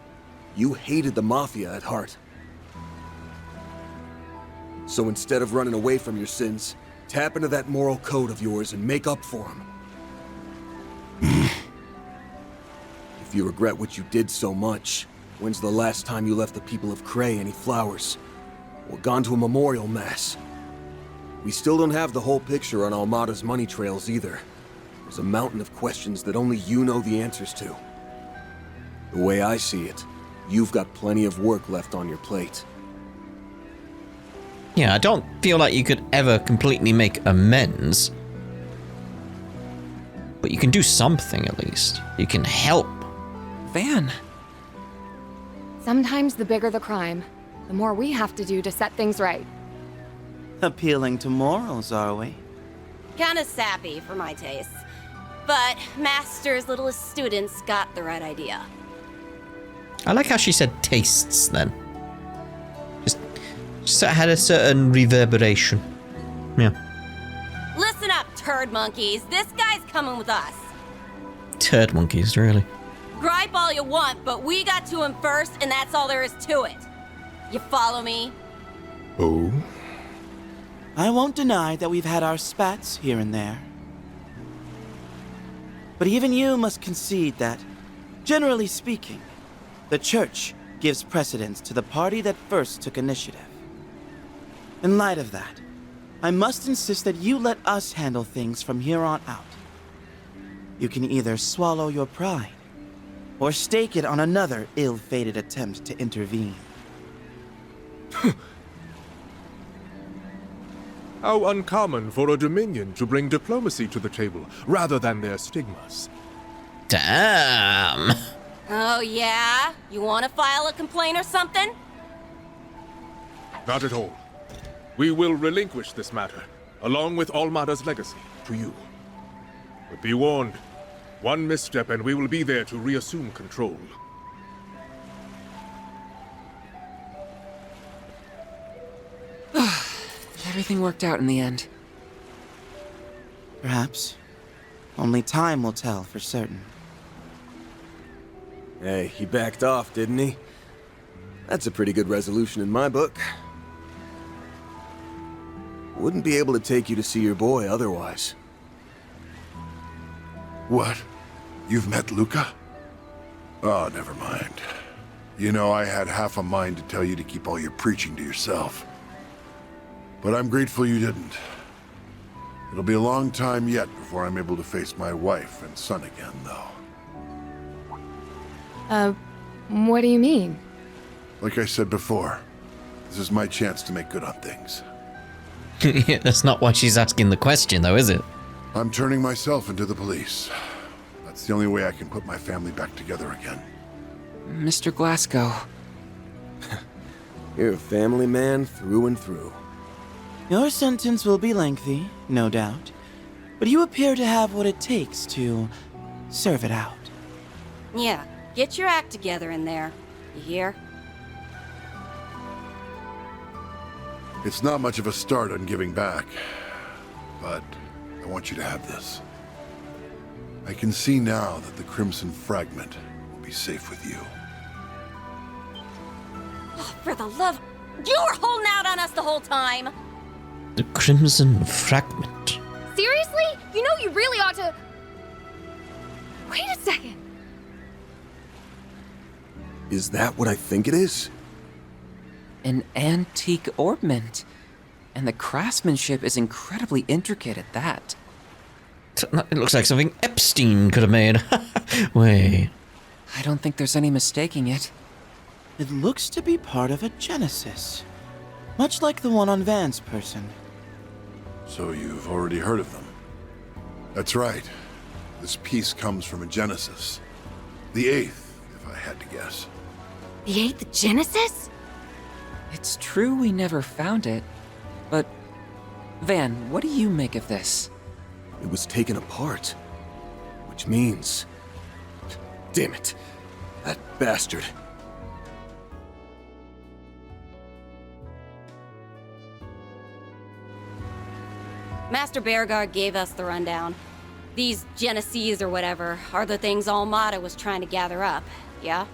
E: you hated the Mafia at heart. So instead of running away from your sins, tap into that moral code of yours and make up for them. If you regret what you did so much, when's the last time you left the people of Cray any flowers? Or gone to a memorial mass? We still don't have the whole picture on Armada's money trails either. There's a mountain of questions that only you know the answers to. The way I see it, you've got plenty of work left on your plate.
A: Yeah, I don't feel like you could ever completely make amends. But you can do something at least. You can help.
G: Van.
M: Sometimes the bigger the crime, the more we have to do to set things right.
F: Appealing to morals, are we?
N: Kinda sappy for my taste. But Master's littlest students got the right idea.
A: I like how she said tastes then. Just had a certain reverberation. Yeah.
N: Listen up, turd monkeys. This guy's coming with us.
A: Turd monkeys, really.
N: Gripe all you want, but we got to him first, and that's all there is to it. You follow me?
O: Oh?
F: I won't deny that we've had our spats here and there. But even you must concede that, generally speaking, the Church gives precedence to the party that first took initiative. In light of that, I must insist that you let us handle things from here on out. You can either swallow your pride, or stake it on another ill-fated attempt to intervene.
O: How uncommon for a Dominion to bring diplomacy to the table, rather than their stigmas.
A: Damn.
N: Oh yeah? You want to file a complaint or something?
O: Not at all. We will relinquish this matter, along with Almada's legacy, to you. But be warned, one misstep and we will be there to reassume control.
G: Everything worked out in the end.
F: Perhaps. Only time will tell for certain.
E: Hey, he backed off, didn't he? That's a pretty good resolution in my book. Wouldn't be able to take you to see your boy otherwise.
J: What? You've met Luka? Oh, never mind. You know, I had half a mind to tell you to keep all your preaching to yourself. But I'm grateful you didn't. It'll be a long time yet before I'm able to face my wife and son again, though.
M: What do you mean?
J: Like I said before, this is my chance to make good on things.
A: Yeah, that's not why she's asking the question, though, is it?
J: I'm turning myself into the police. That's the only way I can put my family back together again.
G: Mr. Glasgow.
E: You're a family man through and through.
F: Your sentence will be lengthy, no doubt, but you appear to have what it takes to serve it out.
N: Yeah, get your act together in there. You hear?
J: It's not much of a start on giving back, but I want you to have this. I can see now that the Crimson Fragment will be safe with you.
N: Oh, for the love... You were holding out on us the whole time!
A: The Crimson Fragment.
M: Seriously? You know you really ought to... Wait a second.
E: Is that what I think it is?
G: An antique ornament. And the craftsmanship is incredibly intricate at that.
A: It looks like something Epstein could have made. Wait.
G: I don't think there's any mistaking it.
F: It looks to be part of a Genesis. Much like the one on Van's person.
J: So you've already heard of them? That's right. This piece comes from a Genesis. The 8th, if I had to guess.
M: The 8th Genesis?
G: It's true we never found it, but... Van, what do you make of this?
E: It was taken apart. Which means... Damn it. That bastard.
N: Master Bearguard gave us the rundown. These Geneses or whatever are the things Almada was trying to gather up, yeah?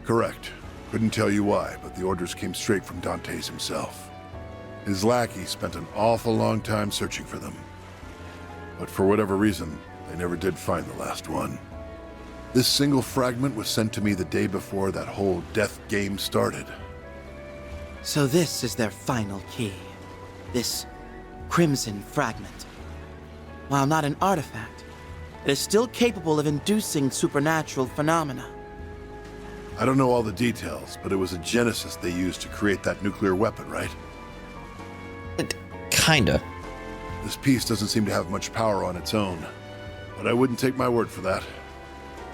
J: Correct. Couldn't tell you why, but the orders came straight from Dante's himself. His lackey spent an awful long time searching for them. But for whatever reason, they never did find the last one. This single fragment was sent to me the day before that whole death game started.
F: So this is their final key. This Crimson Fragment. While not an artifact, it is still capable of inducing supernatural phenomena.
J: I don't know all the details, but it was a Genesis they used to create that nuclear weapon, right?
A: Kinda.
J: This piece doesn't seem to have much power on its own, but I wouldn't take my word for that.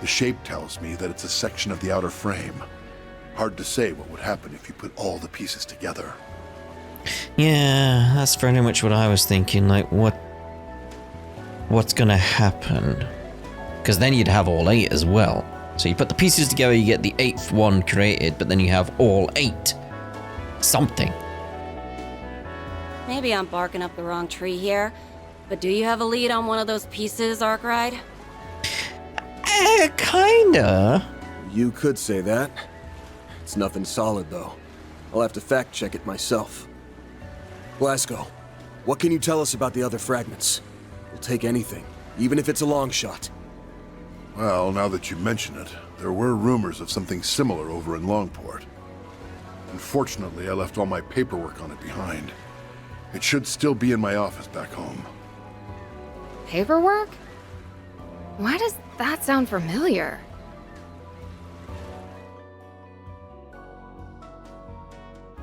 J: The shape tells me that it's a section of the outer frame. Hard to say what would happen if you put all the pieces together.
A: Yeah, that's very much what I was thinking. Like, what's gonna happen? Because then you'd have all 8 as well. So you put the pieces together, you get the 8th one created, but then you have all 8. Something.
N: Maybe I'm barking up the wrong tree here, but do you have a lead on one of those pieces, Arkwright?
A: Kinda.
E: You could say that. It's nothing solid, though. I'll have to fact-check it myself. Glasgow, what can you tell us about the other fragments? We'll take anything, even if it's a long shot.
J: Well, now that you mention it, there were rumors of something similar over in Longport. Unfortunately, I left all my paperwork on it behind. It should still be in my office back home.
M: Paperwork? Why does that sound familiar?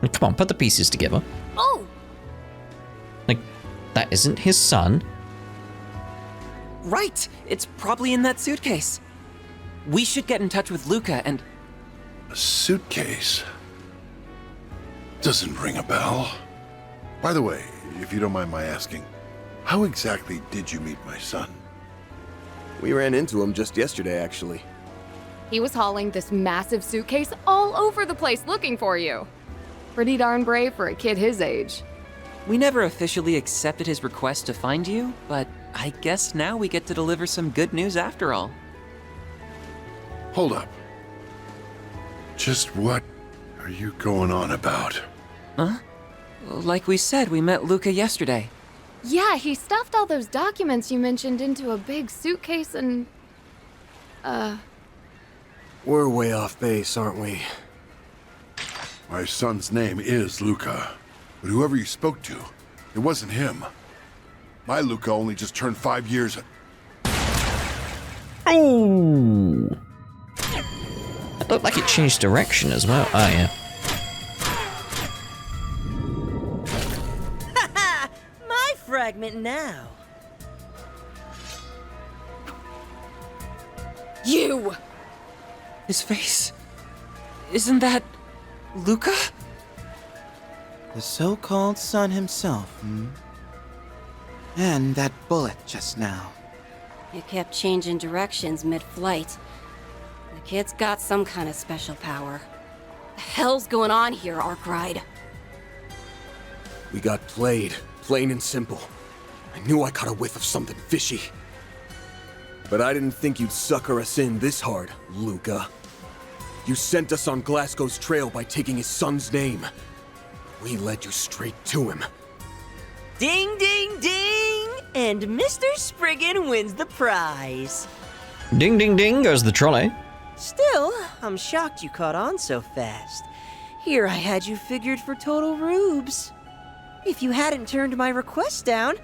A: Come on, put the pieces together.
N: Oh!
A: Like, that isn't his son.
G: Right! It's probably in that suitcase. We should get in touch with Luka and...
J: A suitcase? Doesn't ring a bell. By the way, if you don't mind my asking, how exactly did you meet my son?
E: We ran into him just yesterday, actually.
M: He was hauling this massive suitcase all over the place looking for you. Pretty darn brave for a kid his age.
G: We never officially accepted his request to find you, but I guess now we get to deliver some good news after all.
J: Hold up. Just what are you going on about?
G: Huh? Like we said, we met Luka yesterday.
M: Yeah, he stuffed all those documents you mentioned into a big suitcase and...
E: We're way off base, aren't we?
J: My son's name is Luka, but whoever you spoke to, it wasn't him. My Luka only just turned 5 years.
A: Oh! It looked like it changed direction as well. Oh, yeah.
P: My fragment now.
M: You!
G: His face... Isn't that... Luka?
F: The so-called son himself, And that bullet just now.
N: You kept changing directions mid-flight. The kid's got some kind of special power. The hell's going on here, Arkwright?
E: We got played, plain and simple. I knew I caught a whiff of something fishy. But I didn't think you'd sucker us in this hard, Luka. You sent us on Glasgow's trail by taking his son's name. We led you straight to him.
P: Ding, ding, ding! And Mr. Spriggan wins the prize.
A: Ding, ding, ding goes the trolley.
P: Still, I'm shocked you caught on so fast. Here I had you figured for total rubes. If you hadn't turned my request down,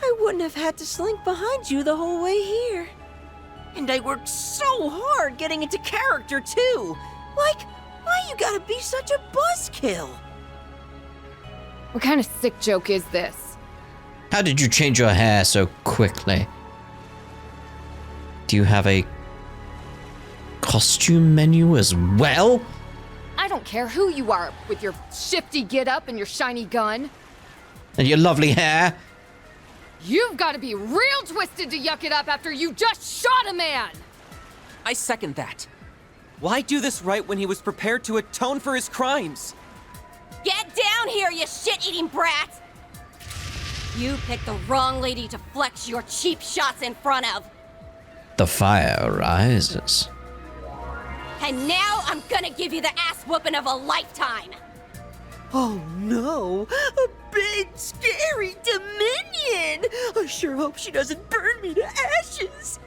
P: I wouldn't have had to slink behind you the whole way here. And I worked so hard getting into character, too. Like, why you gotta be such a buzzkill?
M: What kind of sick joke is this?
A: How did you change your hair so quickly? Do you have a costume menu as well?
M: I don't care who you are with your shifty get-up and your shiny gun.
A: And your lovely hair?
M: You've got to be real twisted to yuck it up after you just shot a man!
G: I second that. Why do this right when he was prepared to atone for his crimes?
N: Get down here, you shit-eating brat! You picked the wrong lady to flex your cheap shots in front of.
A: The fire rises.
N: And now I'm gonna give you the ass whooping of a lifetime!
P: Oh no! A big, scary Dominion! I sure hope she doesn't burn me to ashes!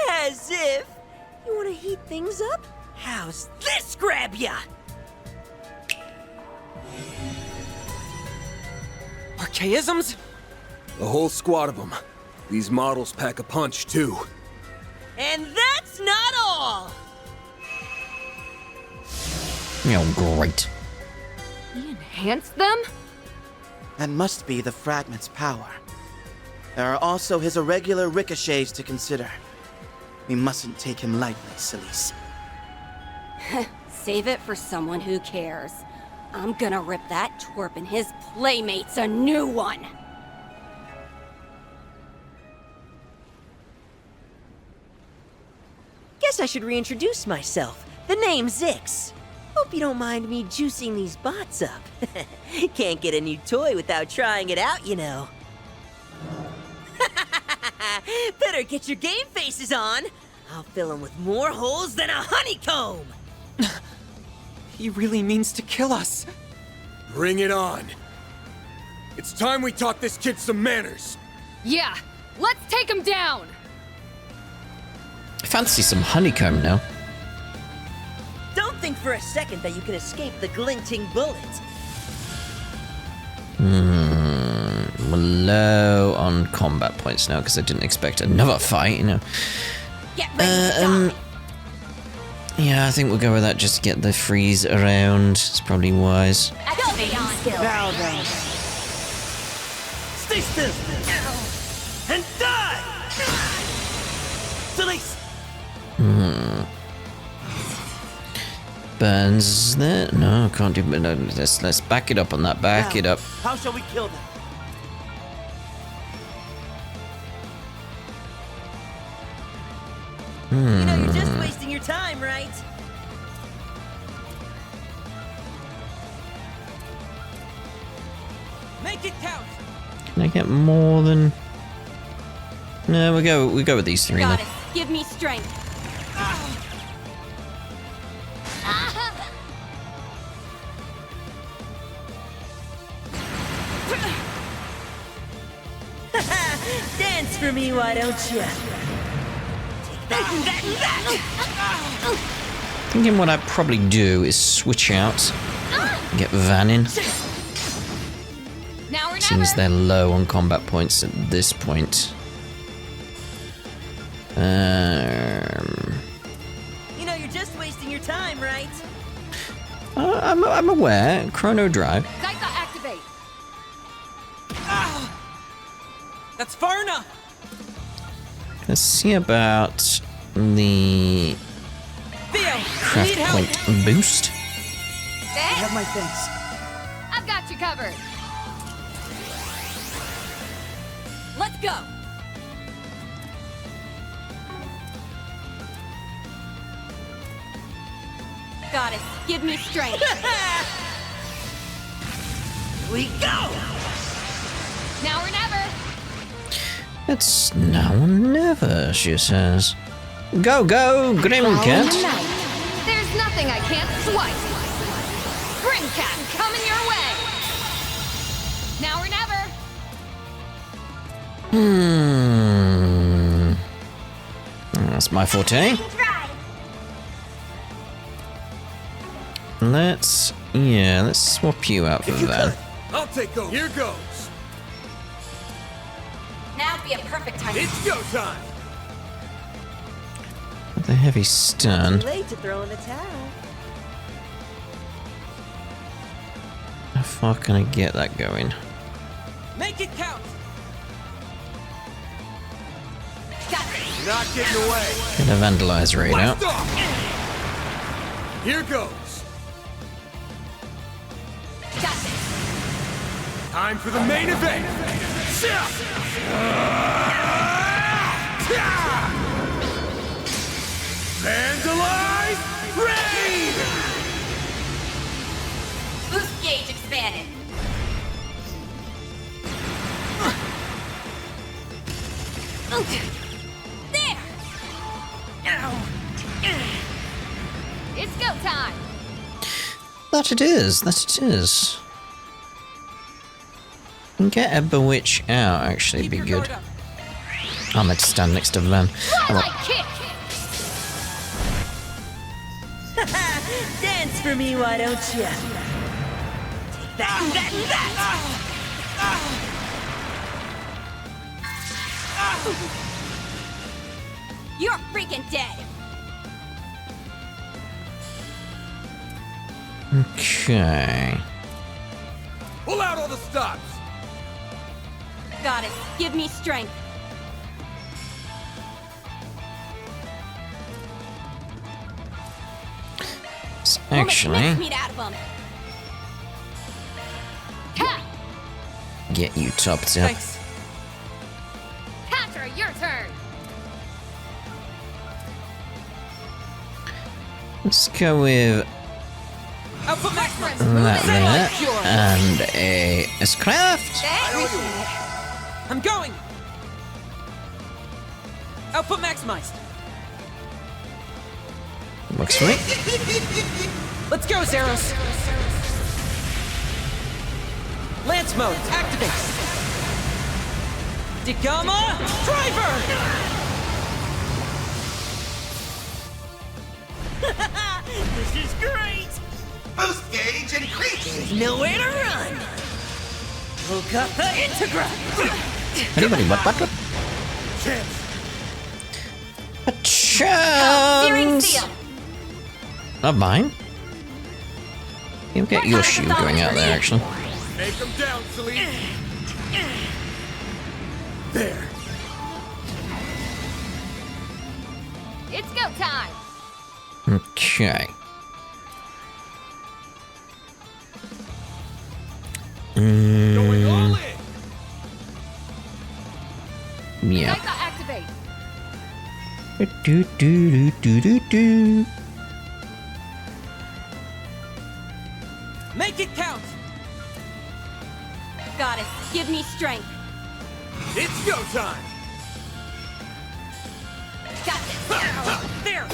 P: As if! You wanna heat things up? How's this grab ya?
G: Archaisms?
E: A whole squad of them. These models pack a punch, too.
P: And that's not all!
A: Oh, great.
M: He enhanced them?
F: That must be the fragment's power. There are also his irregular ricochets to consider. We mustn't take him lightly, Celise.
N: Save it for someone who cares. I'm gonna rip that twerp and his playmates a new one!
P: Guess I should reintroduce myself. The name's Zix. Hope you don't mind me juicing these bots up. Can't get a new toy without trying it out, you know. Better get your game faces on. I'll fill them with more holes than a honeycomb.
G: He really means to kill us.
E: Bring it on. It's time we taught this kid some manners.
M: Yeah, let's take him down!
A: I fancy some honeycomb now.
P: Don't think for a second that you can escape the glinting bullet.
A: We're low on combat points now because I didn't expect another fight, you know.
N: Get ready to die.
A: Yeah, I think we'll go with that just to get the freeze around. It's probably wise.
I: Activating skill.
P: Now then. Stay still! And die! Celise!
A: Burns there? No, can't do. No, let's back it up on that. Back it up.
P: How shall we kill them? You know you're just wasting your time, right? Make it count.
A: Can I get more than? No, we go with these three then.
N: Goddess, give me strength.
P: for me, why don't you?
A: Thinking what I'd probably do is switch out, get Van in.
M: Now or
A: Seems they're low on combat points at this point.
P: You know, you're just wasting your time, right?
A: I'm aware. Chrono Drive.
M: Psycho activate.
G: That's far enough.
A: Let's see about the craft point boost.
F: I have my thanks.
M: I've got you covered.
N: Let's go! Goddess, give me strength.
P: We go!
M: Now or never.
A: It's now or never, she says. Go, go, Grim Cat.
M: There's nothing I can't swipe. Grim Cat coming your way. Now or never.
A: That's my forte. Let's swap you out for that.
L: I'll take over. Here goes.
N: Now'd be a perfect time.
L: It's go time.
A: The heavy stun.
P: Late to throw in the towel.
A: How far can I get that going?
G: Make it count.
L: Not getting away.
A: Get a vandalize raid out.
L: Here goes. Time for the main event. Vandalize raid.
N: Boost gauge expanded. There!
M: It's go time.
A: That it is. Get a bewitch out, actually, be good. I'm meant to stand next to Van.
P: Dance for me, why don't you? That.
N: You're freaking dead.
A: Okay.
L: Pull out all the stops.
N: Goddess, give me strength.
A: Actually,
N: Meat out of 'em.
A: get you topped up.
M: Thanks. Contra, your turn.
A: Let's go with that there and a craft.
G: I'm going. Output maximized.
A: Looks sweet.
G: Let's go, Zeros. Lance mode, activate. Digama, driver!
P: This is great!
C: Boost gauge increased!
P: There's nowhere to run! Luka, Integra!
A: Anybody, what? A chance! Not mine. You'll get your shoe going out there, actually.
L: Make him down, Celine. There.
M: It's go time.
A: Okay.
L: Going all in.
A: Yeah.
M: Psycho activate.
A: Do.
G: Make it count.
N: Goddess, give me strength.
L: It's go time.
N: Got this.
G: There.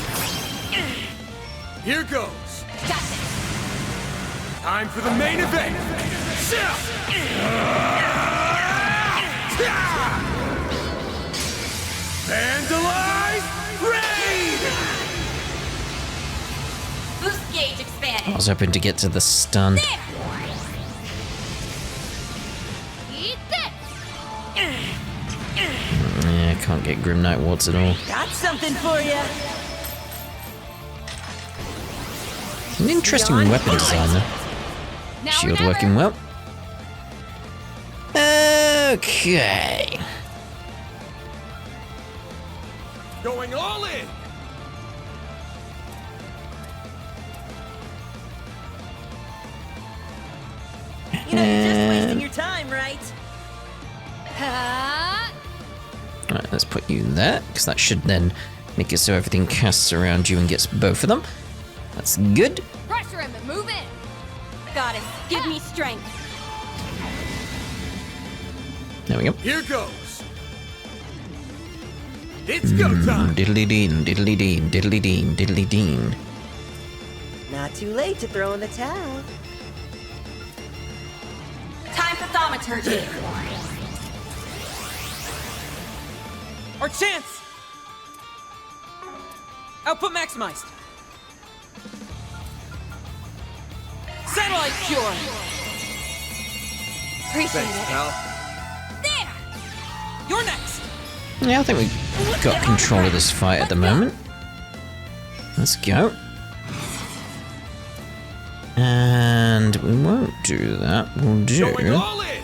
L: Here goes.
N: Got this.
L: Time for the main event. Vandalize Raid!
N: Boost gauge expanded.
A: I was hoping to get to the stun.
N: There! Eat this!
A: Yeah, I can't get Grim Knight Wards at all.
P: Got something for you.
A: An interesting weapon design though. Shield working well. Okay.
L: Going all in!
P: You know, you're just wasting your time, right?
A: Alright, let's put you there, because that should then make it so everything casts around you and gets both of them. That's good.
M: Pressure him and move in.
N: Goddess, give me strength.
A: There we go.
L: Here goes! It's go time!
A: Diddly deen, diddly deen, diddly deen, diddly deen.
P: Not too late to throw in the towel.
N: Time for thaumaturgy.
G: Our chance! Output maximized. Satellite cure!
N: Appreciate it.
L: Pal.
N: There!
G: You're next!
A: Yeah, I think we got control of this fight at the moment. Let's go. And we won't do that. We'll do...
L: Going all in!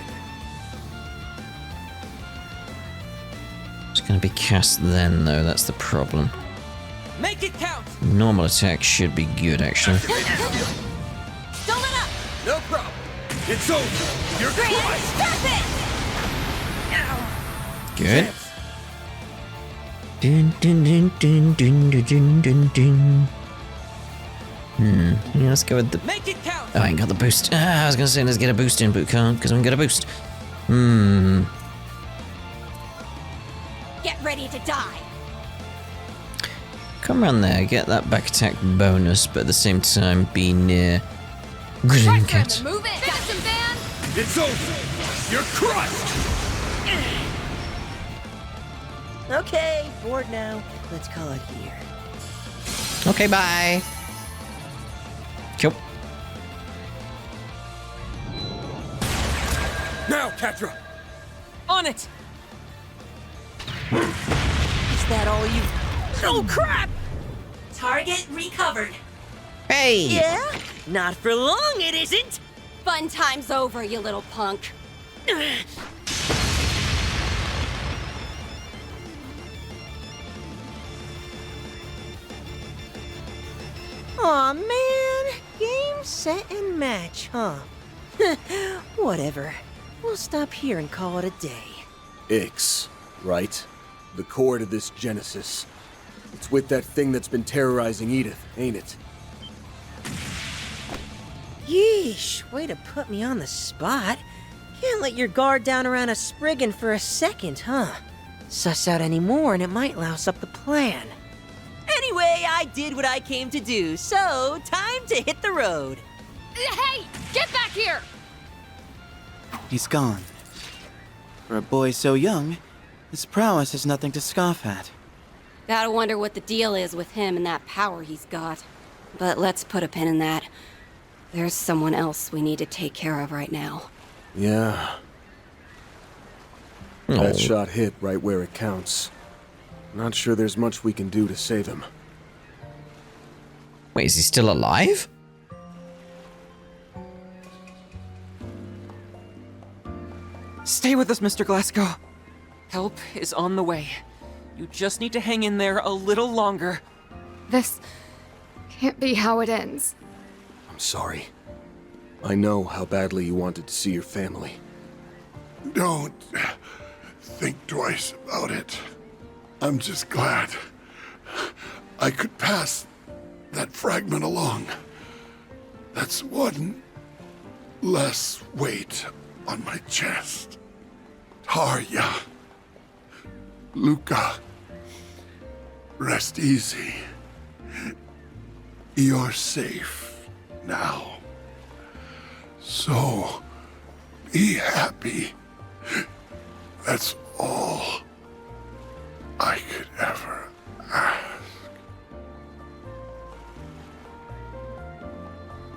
A: It's going to be cast then, though. That's the problem.
G: Make it count!
A: Normal attack should be good, actually.
N: Don't let up!
L: No problem. It's over. You're
N: Great!
L: crushed!
N: Stop it!
A: Good. Dun, dun, dun, dun, dun, dun, dun, dun. Yeah, let's go with the...
G: Make it count!
A: Oh, I ain't got the boost. I was going to say let's get a boost in, but can't, because I haven't got a boost.
N: Get ready to die.
A: Come around there, get that back attack bonus, but at the same time be near Green Cat.
M: Move it. Got some van.
L: It's over. You're crushed.
P: Okay, bored now. Let's call it here.
A: Okay, bye. Cool.
L: Now, Catra.
G: On it!
P: Is that all you... Oh, crap!
N: Target recovered.
A: Hey!
P: Yeah? Not for long, it isn't!
N: Fun time's over, you little punk.
P: Aw, man. Game, set, and match, huh? Whatever. We'll stop here and call it a day.
E: Ix, right? The core to this Genesis. It's with that thing that's been terrorizing Edith, ain't it?
P: Yeesh, way to put me on the spot. Can't let your guard down around a Spriggan for a second, huh? Suss out any more and it might louse up the plan. Anyway, I did what I came to do, so time to hit the road.
M: Hey, get back here!
F: He's gone. For a boy so young, his prowess is nothing to scoff at.
N: Gotta wonder what the deal is with him and that power he's got. But let's put a pin in that. There's someone else we need to take care of right now.
E: Yeah. That shot hit right where it counts. Not sure there's much we can do to save him.
A: Wait, is he still alive?
G: Stay with us, Mr. Glasgow. Help is on the way. You just need to hang in there a little longer.
M: This can't be how it ends.
E: I'm sorry. I know how badly you wanted to see your family.
J: Don't think twice about it. I'm just glad I could pass that fragment along. That's one less weight on my chest. Tarja, Luka, rest easy. You're safe now. So, be happy. That's all I could ever ask.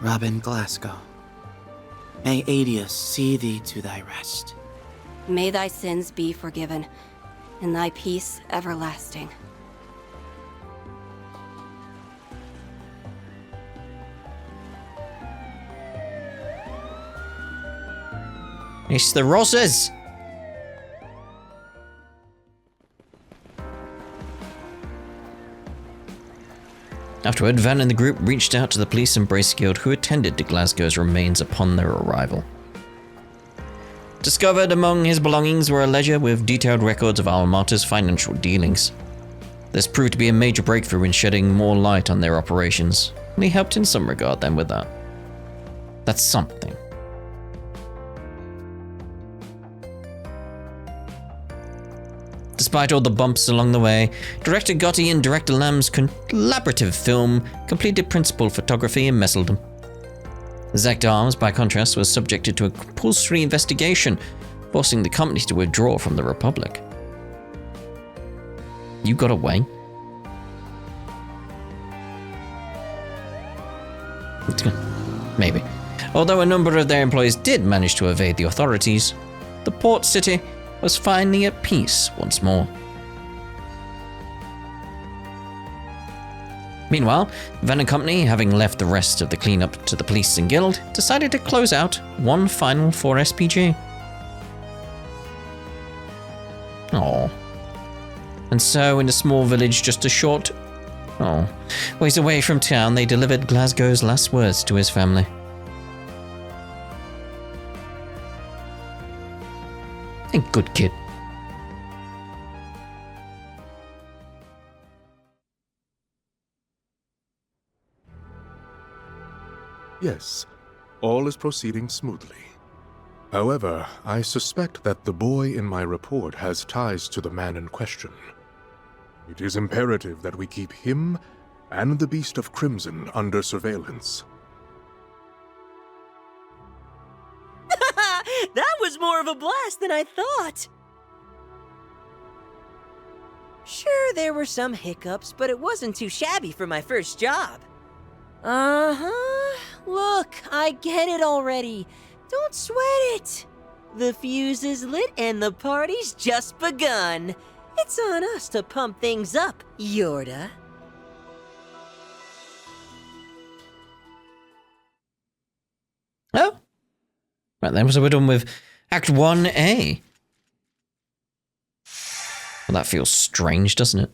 F: Robin Glasgow, may Adius see thee to thy rest.
B: May thy sins be forgiven, and thy peace everlasting.
A: It's the roses! Afterward, Van and the group reached out to the police and Brace Guild, who attended to Glasgow's remains upon their arrival. Discovered among his belongings were a ledger with detailed records of Alma Mater's financial dealings. This proved to be a major breakthrough in shedding more light on their operations, and he helped in some regard then with that. That's something. Despite all the bumps along the way, Director Gotti and Director Lamb's collaborative film completed principal photography in Messeldom. Zect Arms, by contrast, was subjected to a compulsory investigation, forcing the company to withdraw from the Republic. You got away? Maybe. Although a number of their employees did manage to evade the authorities, the port city was finally at peace once more. Meanwhile, Van and Company, having left the rest of the cleanup to the police and guild, decided to close out one final 4SPG. Aww. And so, in a small village just a short ways away from town, they delivered Glasgow's last words to his family. A good kid.
O: Yes, all is proceeding smoothly. However, I suspect that the boy in my report has ties to the man in question. It is imperative that we keep him and the Beast of Crimson under surveillance.
P: That was more of a blast than I thought! Sure, there were some hiccups, but it wasn't too shabby for my first job. Uh-huh. Look, I get it already. Don't sweat it. The fuse is lit and the party's just begun. It's on us to pump things up, Yorda.
A: Oh. Right then, so we're done with Act 1A. Well, that feels strange, doesn't it?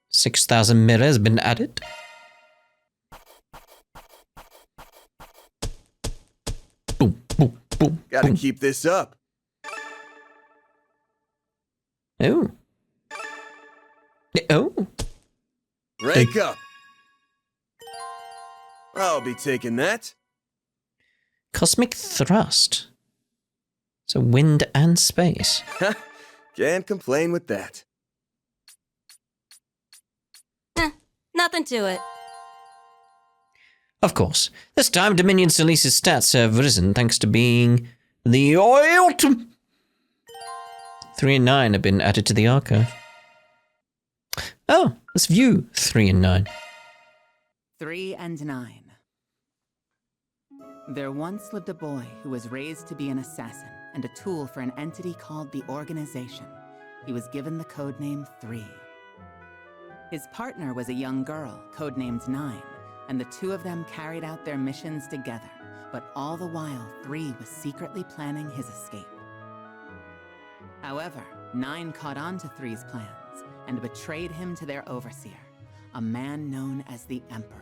A: 6,000 mirrors been added. Boom, boom, boom.
E: Gotta keep this up.
A: Oh. Oh.
E: Rank up. I'll be taking that.
A: Cosmic thrust. So wind and space.
E: Can't complain with that.
B: Nothing to it.
A: Of course. This time, Dominion Silice's stats have risen thanks to being the ultimate. 3 and 9 have been added to the archive. Oh, let's view 3 and 9.
Q: 3 and 9. There once lived a boy who was raised to be an assassin and a tool for an entity called the Organization. He was given the codename 3. His partner was a young girl, codenamed 9, and the two of them carried out their missions together, but all the while 3 was secretly planning his escape. However, 9 caught on to 3's plans and betrayed him to their overseer, a man known as the Emperor.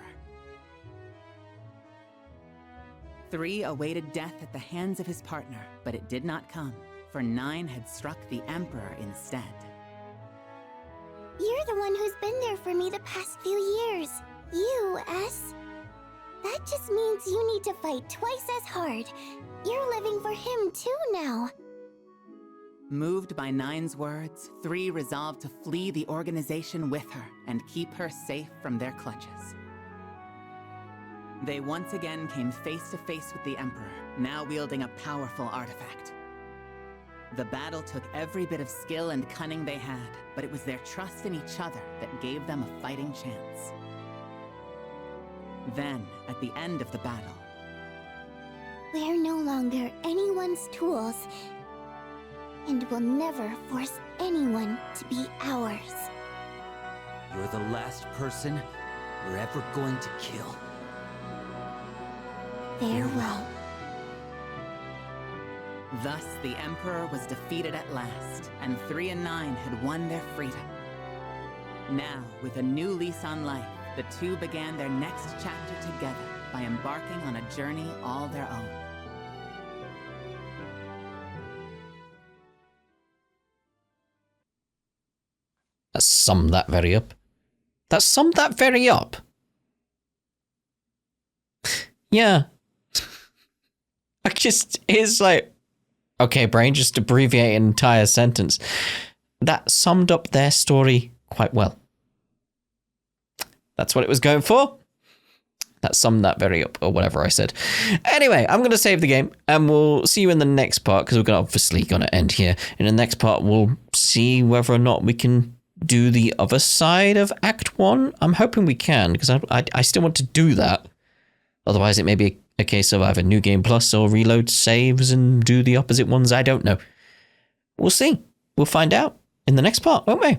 Q: 3 awaited death at the hands of his partner, but it did not come, for 9 had struck the Emperor instead.
R: You're the one who's been there for me the past few years. You, S. That just means you need to fight twice as hard. You're living for him too now.
Q: Moved by 9's words, 3 resolved to flee the organization with her and keep her safe from their clutches. They once again came face to face with the Emperor, now wielding a powerful artifact. The battle took every bit of skill and cunning they had, but it was their trust in each other that gave them a fighting chance. Then, at the end of the battle,
R: We're no longer anyone's tools, and will never force anyone to be ours.
S: You're the last person we're ever going to kill.
R: Farewell.
Q: thus the Emperor was defeated at last, and 3 and 9 had won their freedom. Now, with a new lease on life, the two began their next chapter together by embarking on a journey all their own.
A: That summed that very up. That summed that very up. Yeah. It's like, okay, brain, just abbreviate an entire sentence. That summed up their story quite well. That's what it was going for. That summed that very up, or whatever I said. Anyway, I'm going to save the game, and we'll see you in the next part, because we're obviously going to end here. In the next part, we'll see whether or not we can do the other side of Act 1. I'm hoping we can, because I still want to do that. Otherwise, it may be a case of either New Game Plus or reload saves and do the opposite ones. I don't know. We'll see. We'll find out in the next part, won't we?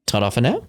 A: Ta-da for now.